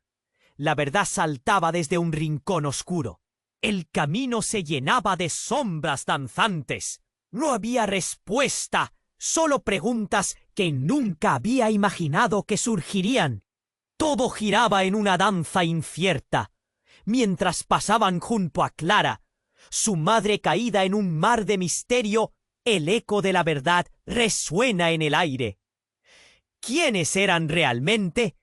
La verdad saltaba desde un rincón oscuro. El camino se llenaba de sombras danzantes. No había respuesta, solo preguntas que nunca había imaginado que surgirían. Todo giraba en una danza incierta. Mientras pasaban junto a Clara, su madre caída en un mar de misterio, el eco de la verdad resuena en el aire. ¿Quiénes eran realmente?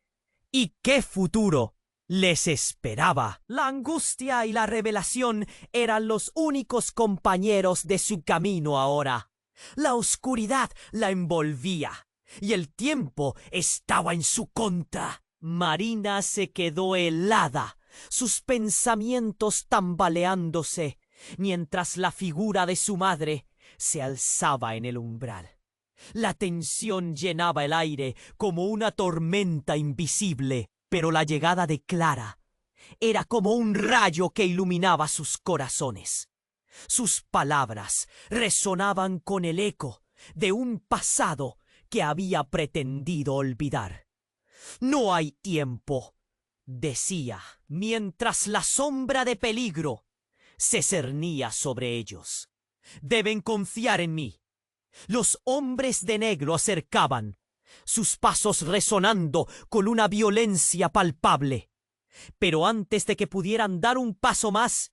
¿Y qué futuro les esperaba? La angustia y la revelación eran los únicos compañeros de su camino ahora. La oscuridad la envolvía, y el tiempo estaba en su contra. Marina se quedó helada, sus pensamientos tambaleándose, mientras la figura de su madre se alzaba en el umbral. La tensión llenaba el aire como una tormenta invisible, pero la llegada de Clara era como un rayo que iluminaba sus corazones. Sus palabras resonaban con el eco de un pasado que había pretendido olvidar. «No hay tiempo», decía, mientras la sombra de peligro se cernía sobre ellos. «Deben confiar en mí». Los hombres de negro acercaban, sus pasos resonando con una violencia palpable. Pero antes de que pudieran dar un paso más,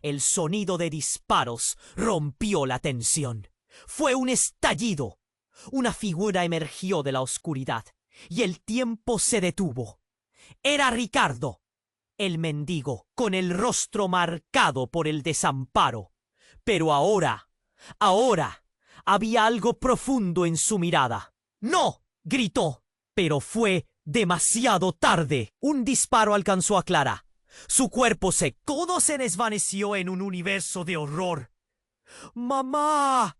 el sonido de disparos rompió la tensión. Fue un estallido. Una figura emergió de la oscuridad, y el tiempo se detuvo. Era Ricardo, el mendigo, con el rostro marcado por el desamparo. Pero ahora, había algo profundo en su mirada. «¡No!», gritó, pero fue demasiado tarde. Un disparo alcanzó a Clara. Su cuerpo todo se desvaneció en un universo de horror. «¡Mamá!».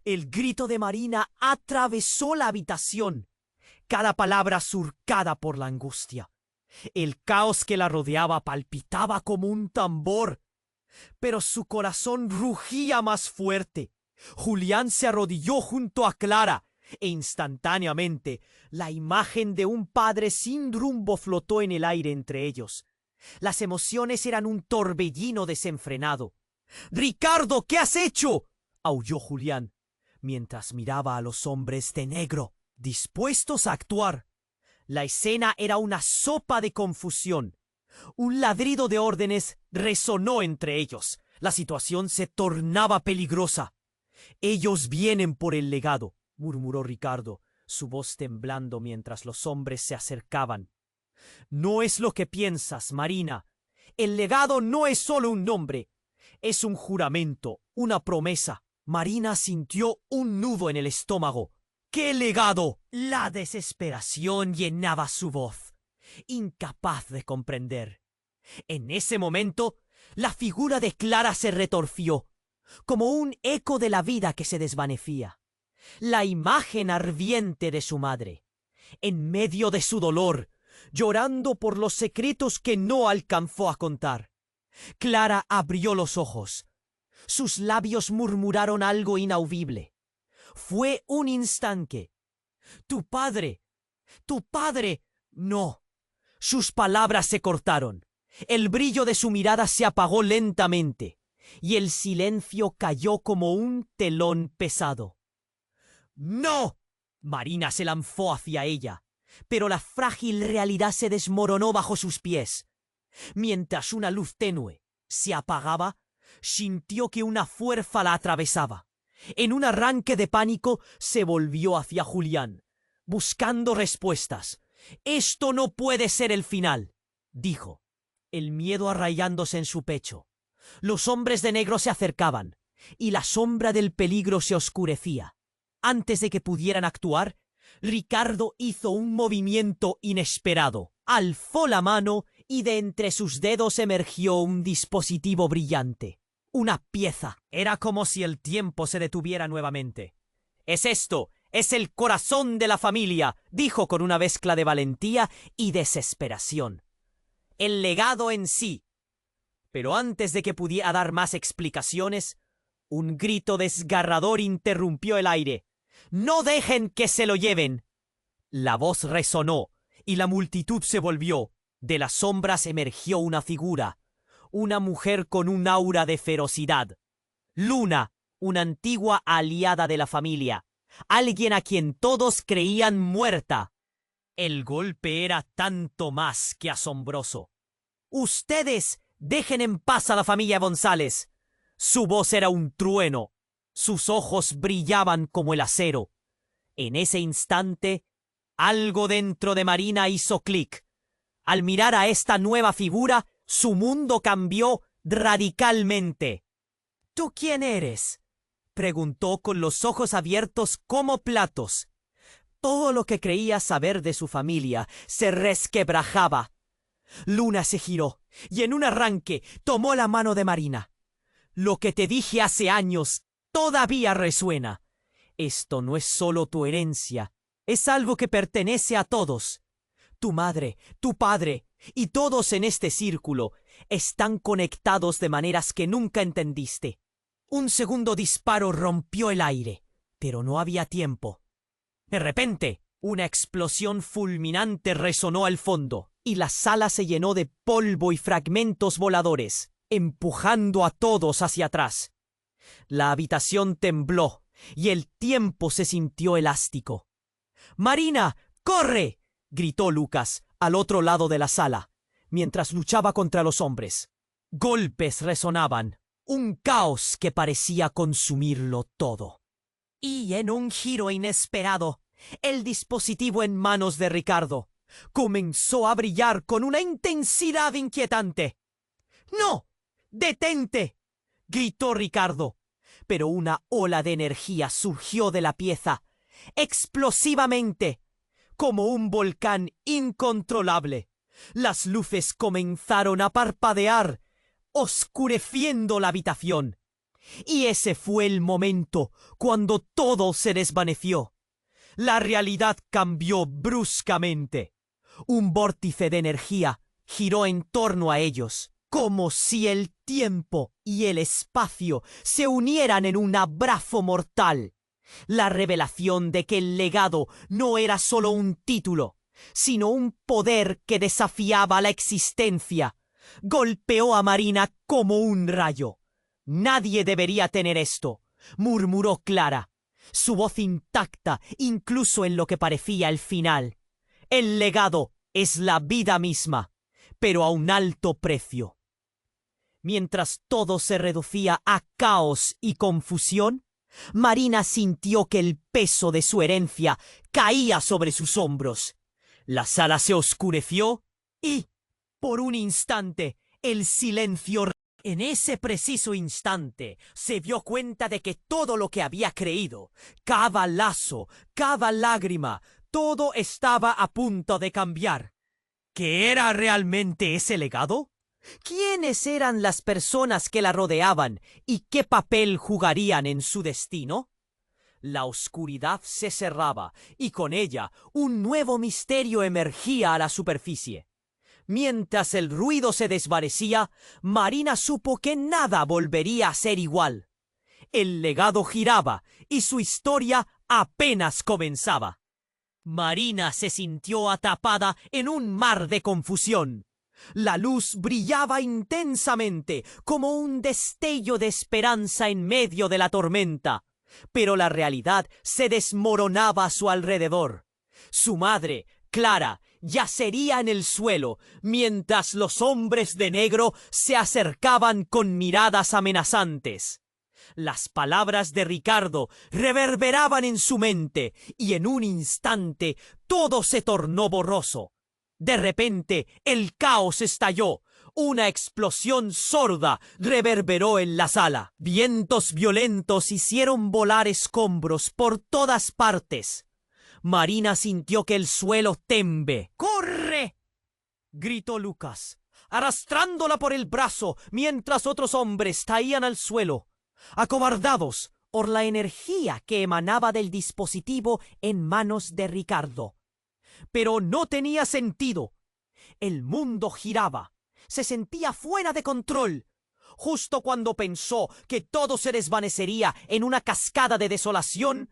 El grito de Marina atravesó la habitación, cada palabra surcada por la angustia. El caos que la rodeaba palpitaba como un tambor, pero su corazón rugía más fuerte. Julián se arrodilló junto a Clara, e instantáneamente la imagen de un padre sin rumbo flotó en el aire entre ellos. Las emociones eran un torbellino desenfrenado. «¡Ricardo, qué has hecho!», aulló Julián, mientras miraba a los hombres de negro, dispuestos a actuar. La escena era una sopa de confusión. Un ladrido de órdenes resonó entre ellos. La situación se tornaba peligrosa. «Ellos vienen por el legado», murmuró Ricardo, su voz temblando mientras los hombres se acercaban. «No es lo que piensas, Marina. El legado no es solo un nombre. Es un juramento, una promesa». Marina sintió un nudo en el estómago. «¿Qué legado?». La desesperación llenaba su voz, incapaz de comprender. En ese momento, la figura de Clara se retorció, como un eco de la vida que se desvanecía. La imagen ardiente de su madre, en medio de su dolor, llorando por los secretos que no alcanzó a contar. Clara abrió los ojos. Sus labios murmuraron algo inaudible. Fue un instante. «¡Tu padre! ¡Tu padre!». «No». Sus palabras se cortaron. El brillo de su mirada se apagó lentamente, y el silencio cayó como un telón pesado. «¡No!». Marina se lanzó hacia ella, pero la frágil realidad se desmoronó bajo sus pies. Mientras una luz tenue se apagaba, sintió que una fuerza la atravesaba. En un arranque de pánico se volvió hacia Julián. buscando respuestas. «Esto no puede ser el final», dijo, el miedo arraigándose en su pecho. Los hombres de negro se acercaban, y la sombra del peligro se oscurecía. Antes de que pudieran actuar, Ricardo hizo un movimiento inesperado. Alzó la mano y de entre sus dedos emergió un dispositivo brillante. Una pieza. Era como si el tiempo se detuviera nuevamente. «Es esto. Es el corazón de la familia», dijo con una mezcla de valentía y desesperación. «El legado en sí». Pero antes de que pudiera dar más explicaciones, un grito desgarrador interrumpió el aire. «¡No dejen que se lo lleven!». La voz resonó y la multitud se volvió. De las sombras emergió una figura, una mujer con un aura de ferocidad. Luna, una antigua aliada de la familia, alguien a quien todos creían muerta. El golpe era tanto más que asombroso. «¡Ustedes dejen en paz a la familia González!». Su voz era un trueno. Sus ojos brillaban como el acero. En ese instante, algo dentro de Marina hizo clic. Al mirar a esta nueva figura, su mundo cambió radicalmente. «¿Tú quién eres?», preguntó con los ojos abiertos como platos. Todo lo que creía saber de su familia se resquebrajaba. Luna se giró y en un arranque tomó la mano de Marina. «Lo que te dije hace años todavía resuena. Esto no es solo tu herencia, es algo que pertenece a todos. Tu madre, tu padre y todos en este círculo están conectados de maneras que nunca entendiste». Un segundo disparo rompió el aire, pero no había tiempo. De repente, una explosión fulminante resonó al fondo, y la sala se llenó de polvo y fragmentos voladores, empujando a todos hacia atrás. La habitación tembló, y el tiempo se sintió elástico. «¡Marina, corre!», gritó Lucas, al otro lado de la sala, mientras luchaba contra los hombres. Golpes resonaban, un caos que parecía consumirlo todo. Y en un giro inesperado, el dispositivo en manos de Ricardo comenzó a brillar con una intensidad inquietante. «¡No! ¡Detente!», gritó Ricardo, pero una ola de energía surgió de la pieza, explosivamente, como un volcán incontrolable. Las luces comenzaron a parpadear, oscureciendo la habitación. Y ese fue el momento cuando todo se desvaneció. La realidad cambió bruscamente. Un vórtice de energía giró en torno a ellos, como si el tiempo y el espacio se unieran en un abrazo mortal. La revelación de que el legado no era solo un título, sino un poder que desafiaba la existencia, golpeó a Marina como un rayo. «Nadie debería tener esto», murmuró Clara, su voz intacta incluso en lo que parecía el final. «El legado es la vida misma, pero a un alto precio». Mientras todo se reducía a caos y confusión, Marina sintió que el peso de su herencia caía sobre sus hombros. La sala se oscureció y, por un instante, el silencio. En ese preciso instante se dio cuenta de que todo lo que había creído, cada lazo, cada lágrima, todo estaba a punto de cambiar. ¿Qué era realmente ese legado? ¿Quiénes eran las personas que la rodeaban y qué papel jugarían en su destino? La oscuridad se cerraba y con ella un nuevo misterio emergía a la superficie. Mientras el ruido se desvanecía, Marina supo que nada volvería a ser igual. El legado giraba y su historia apenas comenzaba. Marina se sintió atrapada en un mar de confusión. La luz brillaba intensamente como un destello de esperanza en medio de la tormenta, pero la realidad se desmoronaba a su alrededor. Su madre, Clara, yacería en el suelo, mientras los hombres de negro se acercaban con miradas amenazantes. Las palabras de Ricardo reverberaban en su mente y en un instante todo se tornó borroso. De repente el caos estalló. Una explosión sorda reverberó en la sala. Vientos violentos hicieron volar escombros por todas partes. Marina sintió que el suelo tembe. ¡Corre!, gritó Lucas, arrastrándola por el brazo mientras otros hombres caían al suelo, acobardados por la energía que emanaba del dispositivo en manos de Ricardo. Pero no tenía sentido. El mundo giraba. Se sentía fuera de control. Justo cuando pensó que todo se desvanecería en una cascada de desolación,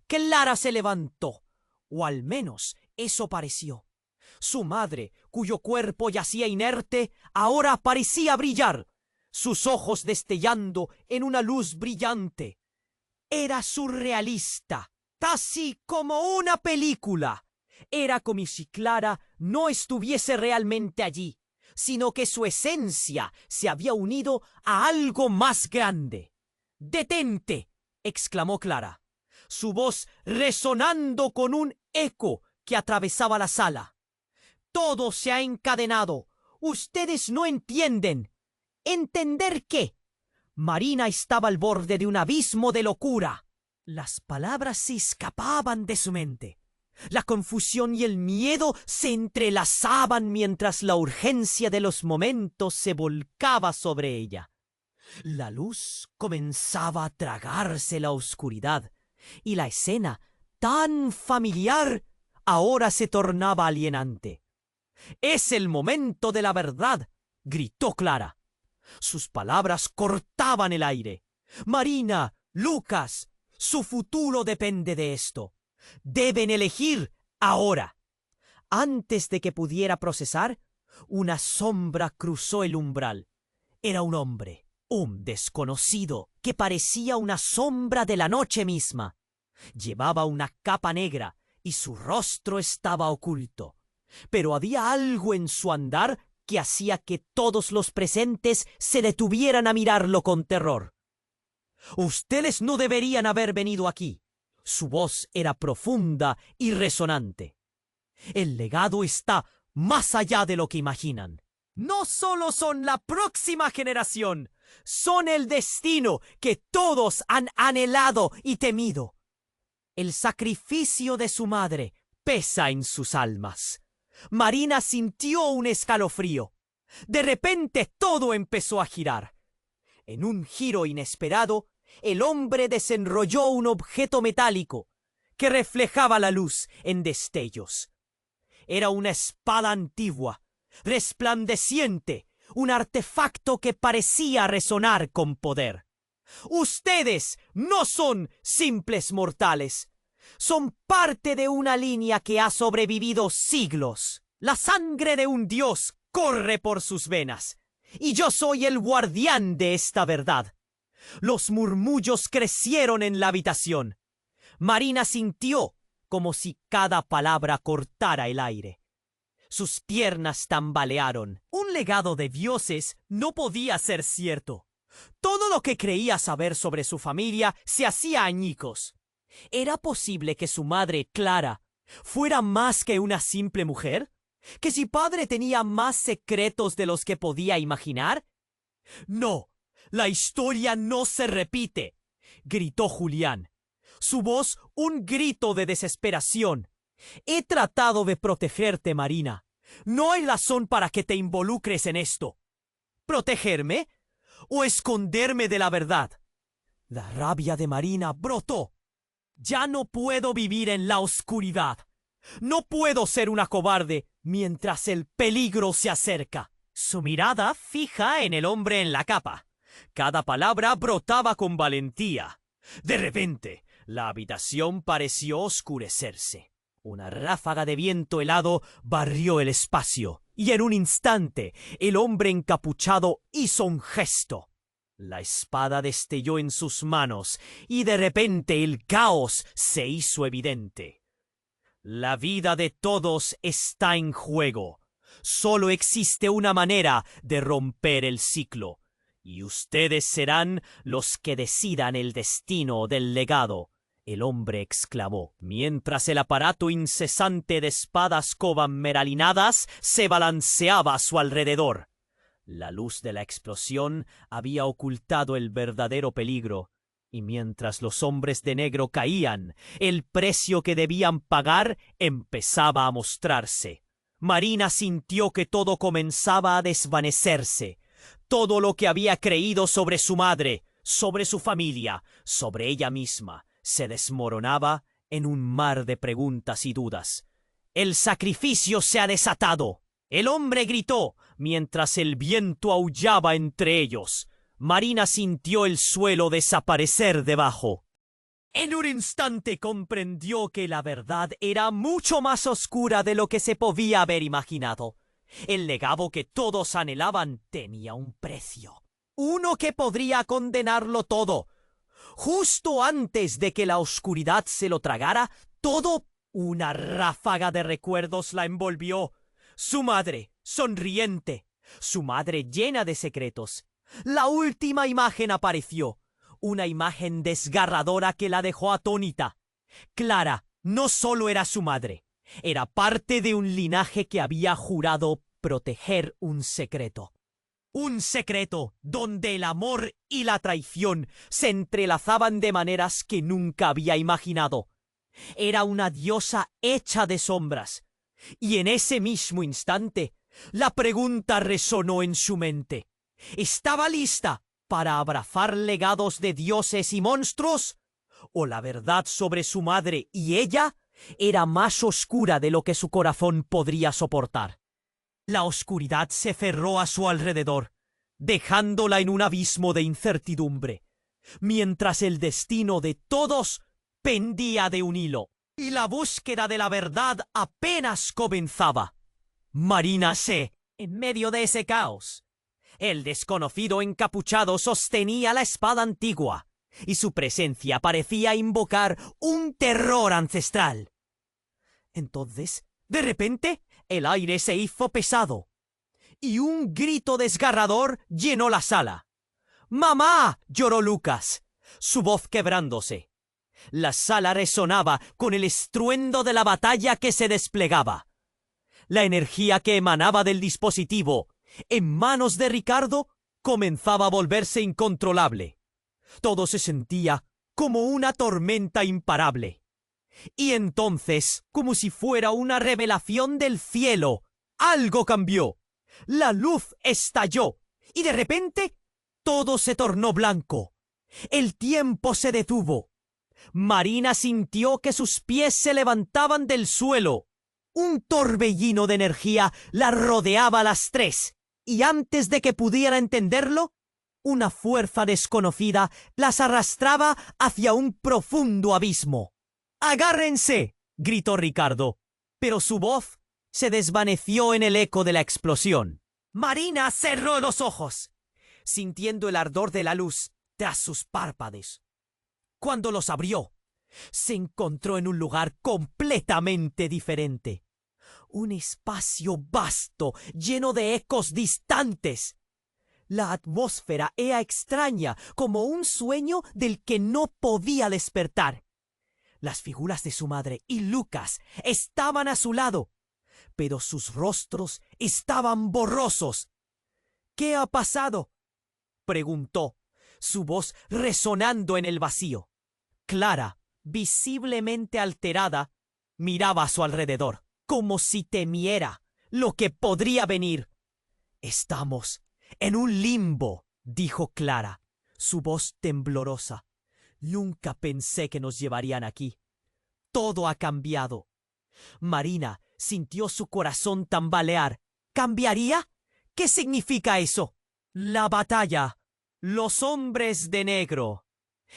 Clara se levantó, o al menos eso pareció. Su madre, cuyo cuerpo yacía inerte, ahora parecía brillar, sus ojos destellando en una luz brillante. Era surrealista, casi como una película. Era como si Clara no estuviese realmente allí, sino que su esencia se había unido a algo más grande. «¡Detente!», exclamó Clara, su voz resonando con un eco que atravesaba la sala. «Todo se ha encadenado. Ustedes no entienden». «¿Entender qué?». Marina estaba al borde de un abismo de locura. Las palabras se escapaban de su mente. La confusión y el miedo se entrelazaban mientras la urgencia de los momentos se volcaba sobre ella. La luz comenzaba a tragarse la oscuridad, y la escena, tan familiar, ahora se tornaba alienante. «Es el momento de la verdad», gritó Clara. Sus palabras cortaban el aire. «Marina, Lucas, su futuro depende de esto. Deben elegir ahora». Antes de que pudiera procesar, una sombra cruzó el umbral. Era un hombre, un desconocido, que parecía una sombra de la noche misma. Llevaba una capa negra y su rostro estaba oculto. Pero había algo en su andar que hacía que todos los presentes se detuvieran a mirarlo con terror. «Ustedes no deberían haber venido aquí». Su voz era profunda y resonante. «El legado está más allá de lo que imaginan. No solo son la próxima generación, son el destino que todos han anhelado y temido. El sacrificio de su madre pesa en sus almas». Marina sintió un escalofrío. De repente todo empezó a girar. En un giro inesperado, el hombre desenrolló un objeto metálico que reflejaba la luz en destellos. Era una espada antigua, resplandeciente, un artefacto que parecía resonar con poder. «Ustedes no son simples mortales. Son parte de una línea que ha sobrevivido siglos. La sangre de un dios corre por sus venas, y yo soy el guardián de esta verdad». Los murmullos crecieron en la habitación. Marina sintió como si cada palabra cortara el aire. Sus piernas tambalearon. Un legado de dioses no podía ser cierto. Todo lo que creía saber sobre su familia se hacía añicos. ¿Era posible que su madre, Clara, fuera más que una simple mujer? ¿Que su padre tenía más secretos de los que podía imaginar? «No, la historia no se repite», gritó Julián, su voz un grito de desesperación. «He tratado de protegerte, Marina. No hay razón para que te involucres en esto». ¿Protegerme? ¿O esconderme de la verdad? La rabia de Marina brotó. «Ya no puedo vivir en la oscuridad. No puedo ser una cobarde mientras el peligro se acerca». Su mirada fija en el hombre en la capa. Cada palabra brotaba con valentía. De repente, la habitación pareció oscurecerse. Una ráfaga de viento helado barrió el espacio, y en un instante el hombre encapuchado hizo un gesto. La espada destelló en sus manos, y de repente el caos se hizo evidente. La vida de todos está en juego. Solo existe una manera de romper el ciclo, y ustedes serán los que decidan el destino del legado. El hombre exclamó, mientras el aparato incesante de espadas cobameralinadas se balanceaba a su alrededor. La luz de la explosión había ocultado el verdadero peligro, y mientras los hombres de negro caían, el precio que debían pagar empezaba a mostrarse. Marina sintió que todo comenzaba a desvanecerse. Todo lo que había creído sobre su madre, sobre su familia, sobre ella misma, se desmoronaba en un mar de preguntas y dudas. El sacrificio se ha desatado. El hombre gritó, mientras el viento aullaba entre ellos. Marina sintió el suelo desaparecer debajo. En un instante comprendió que la verdad era mucho más oscura de lo que se podía haber imaginado. El legado que todos anhelaban tenía un precio. Uno que podría condenarlo todo. Justo antes de que la oscuridad se lo tragara, todo, una ráfaga de recuerdos la envolvió. Su madre, sonriente. Su madre llena de secretos. La última imagen apareció. Una imagen desgarradora que la dejó atónita. Clara no solo era su madre. Era parte de un linaje que había jurado proteger un secreto. Un secreto donde el amor y la traición se entrelazaban de maneras que nunca había imaginado. Era una diosa hecha de sombras. Y en ese mismo instante, la pregunta resonó en su mente. ¿Estaba lista para abrazar legados de dioses y monstruos? ¿O la verdad sobre su madre y ella era más oscura de lo que su corazón podría soportar? La oscuridad se cerró a su alrededor, dejándola en un abismo de incertidumbre, mientras el destino de todos pendía de un hilo, y la búsqueda de la verdad apenas comenzaba. Marina se, en medio de ese caos. El desconocido encapuchado sostenía la espada antigua, y su presencia parecía invocar un terror ancestral. Entonces, de repente, el aire se hizo pesado, y un grito desgarrador llenó la sala. ¡Mamá!, lloró Lucas, su voz quebrándose. La sala resonaba con el estruendo de la batalla que se desplegaba. La energía que emanaba del dispositivo, en manos de Ricardo, comenzaba a volverse incontrolable. Todo se sentía como una tormenta imparable. Y entonces, como si fuera una revelación del cielo, algo cambió. La luz estalló, y de repente todo se tornó blanco. El tiempo se detuvo. Marina sintió que sus pies se levantaban del suelo. Un torbellino de energía la rodeaba a las tres, y antes de que pudiera entenderlo, una fuerza desconocida las arrastraba hacia un profundo abismo. ¡Agárrense!, gritó Ricardo, pero su voz se desvaneció en el eco de la explosión. Marina cerró los ojos, sintiendo el ardor de la luz tras sus párpados. Cuando los abrió, se encontró en un lugar completamente diferente. Un espacio vasto, lleno de ecos distantes. La atmósfera era extraña, como un sueño del que no podía despertar. Las figuras de su madre y Lucas estaban a su lado, pero sus rostros estaban borrosos. ¿Qué ha pasado?, preguntó, su voz resonando en el vacío. Clara, visiblemente alterada, miraba a su alrededor, como si temiera lo que podría venir. «Estamos en un limbo», dijo Clara, su voz temblorosa. «Nunca pensé que nos llevarían aquí. Todo ha cambiado». Marina sintió su corazón tambalear. ¿Cambiaría? ¿Qué significa eso? La batalla. Los hombres de negro.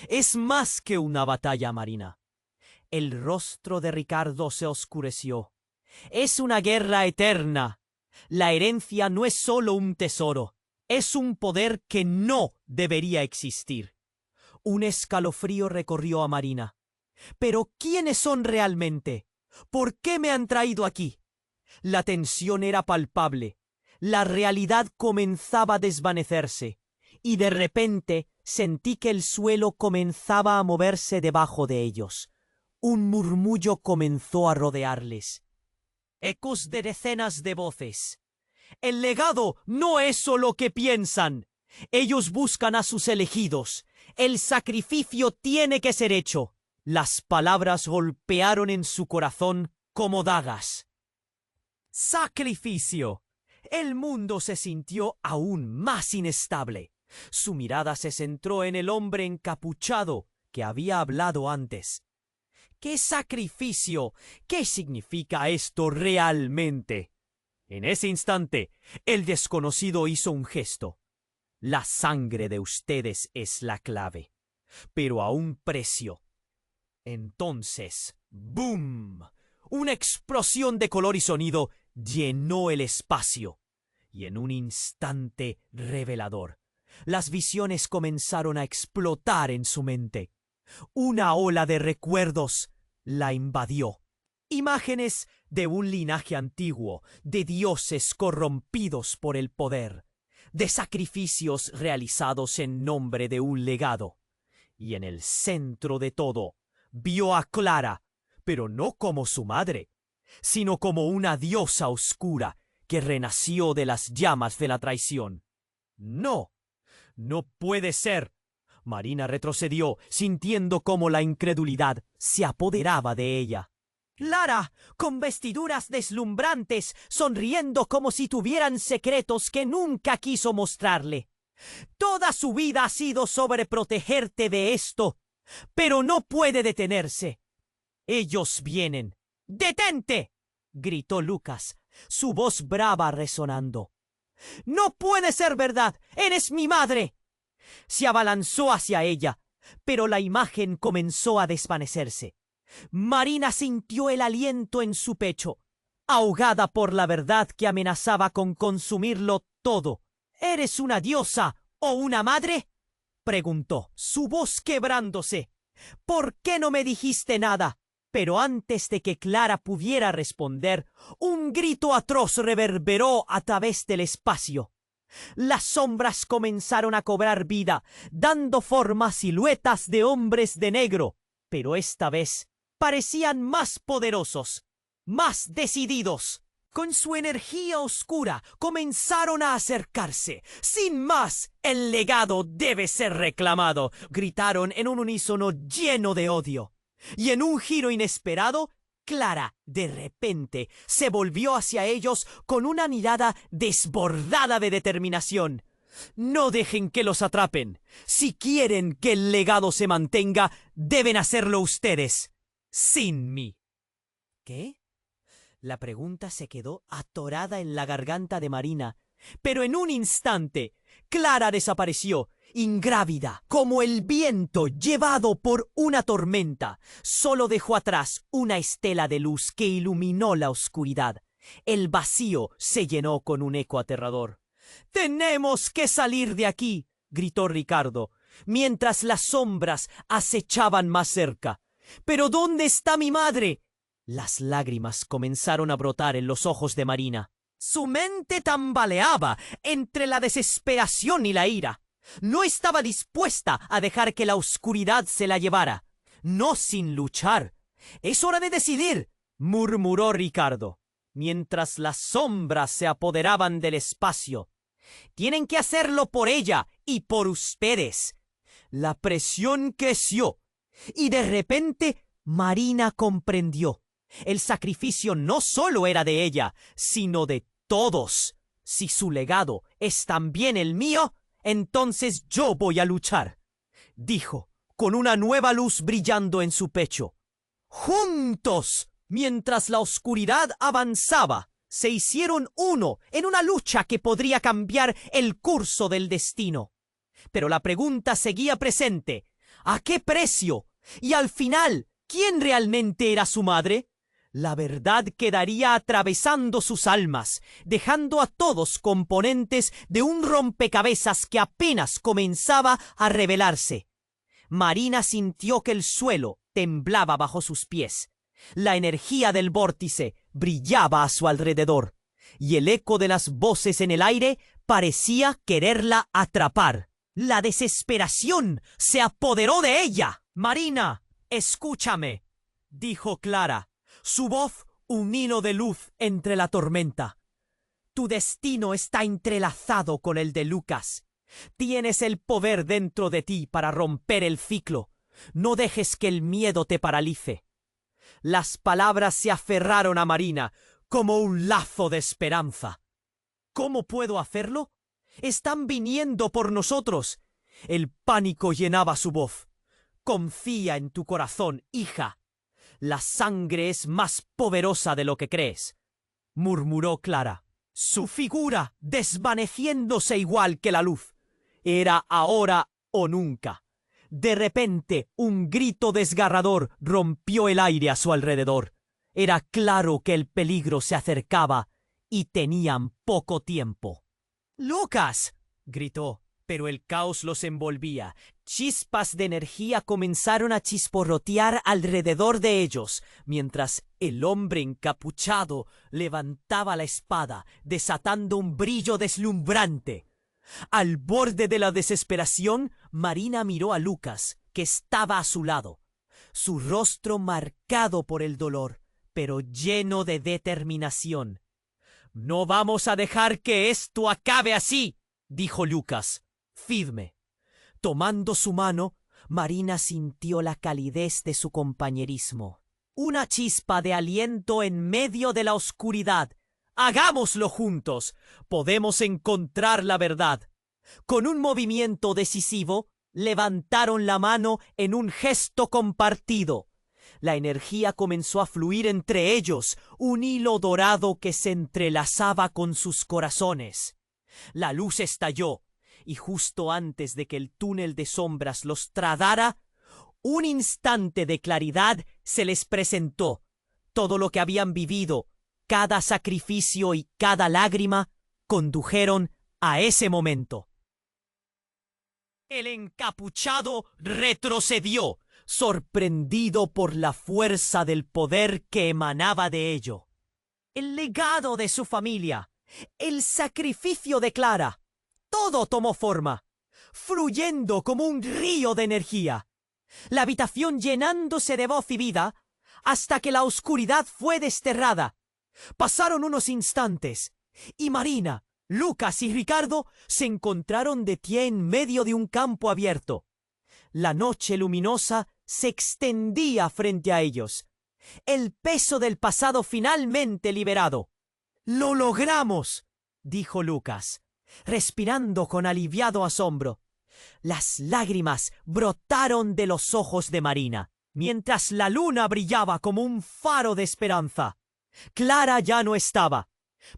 Es más que una batalla, Marina. El rostro de Ricardo se oscureció. Es una guerra eterna. La herencia no es solo un tesoro. Es un poder que no debería existir. Un escalofrío recorrió a Marina. ¿Pero quiénes son realmente? ¿Por qué me han traído aquí? La tensión era palpable. La realidad comenzaba a desvanecerse. y de repente sentí que el suelo comenzaba a moverse debajo de ellos. Un murmullo comenzó a rodearles. Ecos de decenas de voces. El legado no es lo que piensan. Ellos buscan a sus elegidos. El sacrificio tiene que ser hecho. Las palabras golpearon en su corazón como dagas. ¡Sacrificio! El mundo se sintió aún más inestable. Su mirada se centró en el hombre encapuchado que había hablado antes. ¿Qué sacrificio? ¿Qué significa esto realmente? En ese instante, el desconocido hizo un gesto. La sangre de ustedes es la clave, pero a un precio. Entonces, ¡boom! Una explosión de color y sonido llenó el espacio. Y en un instante revelador, las visiones comenzaron a explotar en su mente. Una ola de recuerdos la invadió. Imágenes de un linaje antiguo, de dioses corrompidos por el poder, de sacrificios realizados en nombre de un legado. Y en el centro de todo, vio a Clara, pero no como su madre, sino como una diosa oscura que renació de las llamas de la traición. ¡No! ¡No puede ser! Marina retrocedió, sintiendo cómo la incredulidad se apoderaba de ella. Lara, con vestiduras deslumbrantes, sonriendo como si tuvieran secretos que nunca quiso mostrarle. Toda su vida ha sido sobre protegerte de esto, pero no puede detenerse. Ellos vienen. ¡Detente!, gritó Lucas, su voz brava resonando. ¡No puede ser verdad! ¡Eres mi madre! Se abalanzó hacia ella, pero la imagen comenzó a desvanecerse. Marina sintió el aliento en su pecho, ahogada por la verdad que amenazaba con consumirlo todo. ¿Eres una diosa o una madre?, preguntó, su voz quebrándose. ¿Por qué no me dijiste nada? Pero antes de que Clara pudiera responder, un grito atroz reverberó a través del espacio. Las sombras comenzaron a cobrar vida, dando forma a siluetas de hombres de negro, pero esta vez parecían más poderosos, más decididos. Con su energía oscura comenzaron a acercarse. ¡Sin más! ¡El legado debe ser reclamado!, gritaron en un unísono lleno de odio. Y en un giro inesperado, Clara, de repente, se volvió hacia ellos con una mirada desbordada de determinación. No dejen que los atrapen. Si quieren que el legado se mantenga, deben hacerlo ustedes, sin mí. ¿Qué? La pregunta se quedó atorada en la garganta de Marina, pero en un instante, Clara desapareció, ingrávida, como el viento llevado por una tormenta. Solo dejó atrás una estela de luz que iluminó la oscuridad. El vacío se llenó con un eco aterrador. «¡Tenemos que salir de aquí!», gritó Ricardo, mientras las sombras acechaban más cerca. «¿Pero dónde está mi madre?». Las lágrimas comenzaron a brotar en los ojos de Marina. Su mente tambaleaba entre la desesperación y la ira. No estaba dispuesta a dejar que la oscuridad se la llevara. No sin luchar. «Es hora de decidir», murmuró Ricardo, mientras las sombras se apoderaban del espacio. «Tienen que hacerlo por ella y por ustedes». La presión creció y de repente Marina comprendió. El sacrificio no solo era de ella, sino de todos. Si su legado es también el mío, entonces yo voy a luchar, dijo, con una nueva luz brillando en su pecho. ¡Juntos! Mientras la oscuridad avanzaba, se hicieron uno en una lucha que podría cambiar el curso del destino. Pero la pregunta seguía presente. ¿A qué precio? Y al final, ¿quién realmente era su madre? La verdad quedaría atravesando sus almas, dejando a todos componentes de un rompecabezas que apenas comenzaba a revelarse. Marina sintió que el suelo temblaba bajo sus pies. La energía del vórtice brillaba a su alrededor, y el eco de las voces en el aire parecía quererla atrapar. La desesperación se apoderó de ella. Marina, escúchame, dijo Clara, su voz un hilo de luz entre la tormenta. Tu destino está entrelazado con el de Lucas. Tienes el poder dentro de ti para romper el ciclo. No dejes que el miedo te paralice. Las palabras se aferraron a Marina como un lazo de esperanza. ¿Cómo puedo hacerlo? Están viniendo por nosotros. El pánico llenaba su voz. Confía en tu corazón, hija. La sangre es más poderosa de lo que crees, murmuró Clara, su figura desvaneciéndose igual que la luz. Era ahora o nunca. De repente, un grito desgarrador rompió el aire a su alrededor. Era claro que el peligro se acercaba y tenían poco tiempo. ¡Lucas!, gritó, pero el caos los envolvía. Chispas de energía comenzaron a chisporrotear alrededor de ellos, mientras el hombre encapuchado levantaba la espada, desatando un brillo deslumbrante. Al borde de la desesperación, Marina miró a Lucas, que estaba a su lado, su rostro marcado por el dolor, pero lleno de determinación. «No vamos a dejar que esto acabe así», dijo Lucas, firme. Tomando su mano, Marina sintió la calidez de su compañerismo. Una chispa de aliento en medio de la oscuridad. «Hagámoslo juntos. Podemos encontrar la verdad». Con un movimiento decisivo, levantaron la mano en un gesto compartido. La energía comenzó a fluir entre ellos, un hilo dorado que se entrelazaba con sus corazones. La luz estalló, y justo antes de que el túnel de sombras los tradara, un instante de claridad se les presentó. Todo lo que habían vivido, cada sacrificio y cada lágrima, condujeron a ese momento. El encapuchado retrocedió, sorprendido por la fuerza del poder que emanaba de ello. El legado de su familia, el sacrificio de Clara, todo tomó forma, fluyendo como un río de energía. La habitación llenándose de voz y vida, hasta que la oscuridad fue desterrada. Pasaron unos instantes, y Marina, Lucas y Ricardo se encontraron de pie en medio de un campo abierto. La noche luminosa se extendía frente a ellos. El peso del pasado finalmente liberado. «¡Lo logramos!», dijo Lucas, respirando con aliviado asombro. Las lágrimas brotaron de los ojos de Marina, mientras la luna brillaba como un faro de esperanza. Clara ya no estaba,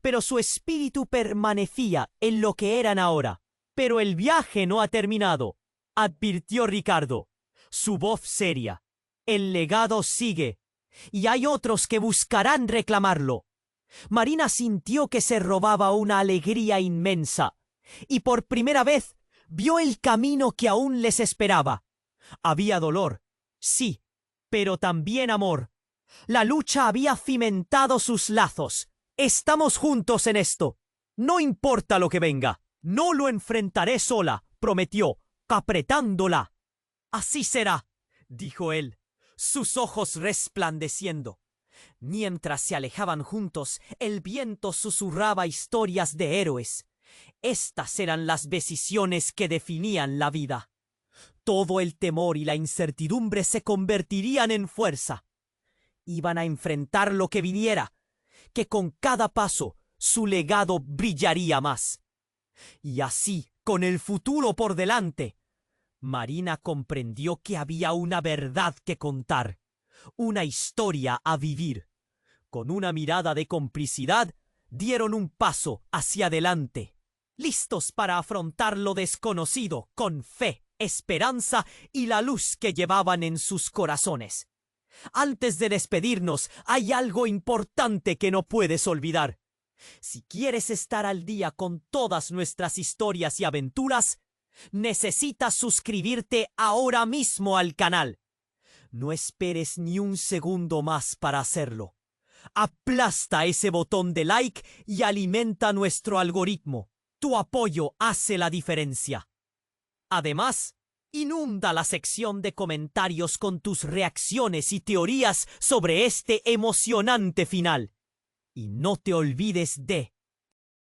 pero su espíritu permanecía en lo que eran ahora. «Pero el viaje no ha terminado», advirtió Ricardo, su voz seria. «El legado sigue, y hay otros que buscarán reclamarlo». Marina sintió que se robaba una alegría inmensa, y por primera vez vio el camino que aún les esperaba. Había dolor, sí, pero también amor. La lucha había cimentado sus lazos. «Estamos juntos en esto. No importa lo que venga. No lo enfrentaré sola», prometió, apretándola. «Así será», dijo él, sus ojos resplandeciendo. Mientras se alejaban juntos, el viento susurraba historias de héroes. Estas eran las decisiones que definían la vida. Todo el temor y la incertidumbre se convertirían en fuerza. Iban a enfrentar lo que viniera, que con cada paso su legado brillaría más. Y así, con el futuro por delante, Marina comprendió que había una verdad que contar, una historia a vivir. Con una mirada de complicidad, dieron un paso hacia adelante, listos para afrontar lo desconocido con fe, esperanza y la luz que llevaban en sus corazones. Antes de despedirnos, hay algo importante que no puedes olvidar. Si quieres estar al día con todas nuestras historias y aventuras, necesitas suscribirte ahora mismo al canal. No esperes ni un segundo más para hacerlo. Aplasta ese botón de like y alimenta nuestro algoritmo. Tu apoyo hace la diferencia. Además, inunda la sección de comentarios con tus reacciones y teorías sobre este emocionante final. Y no te olvides de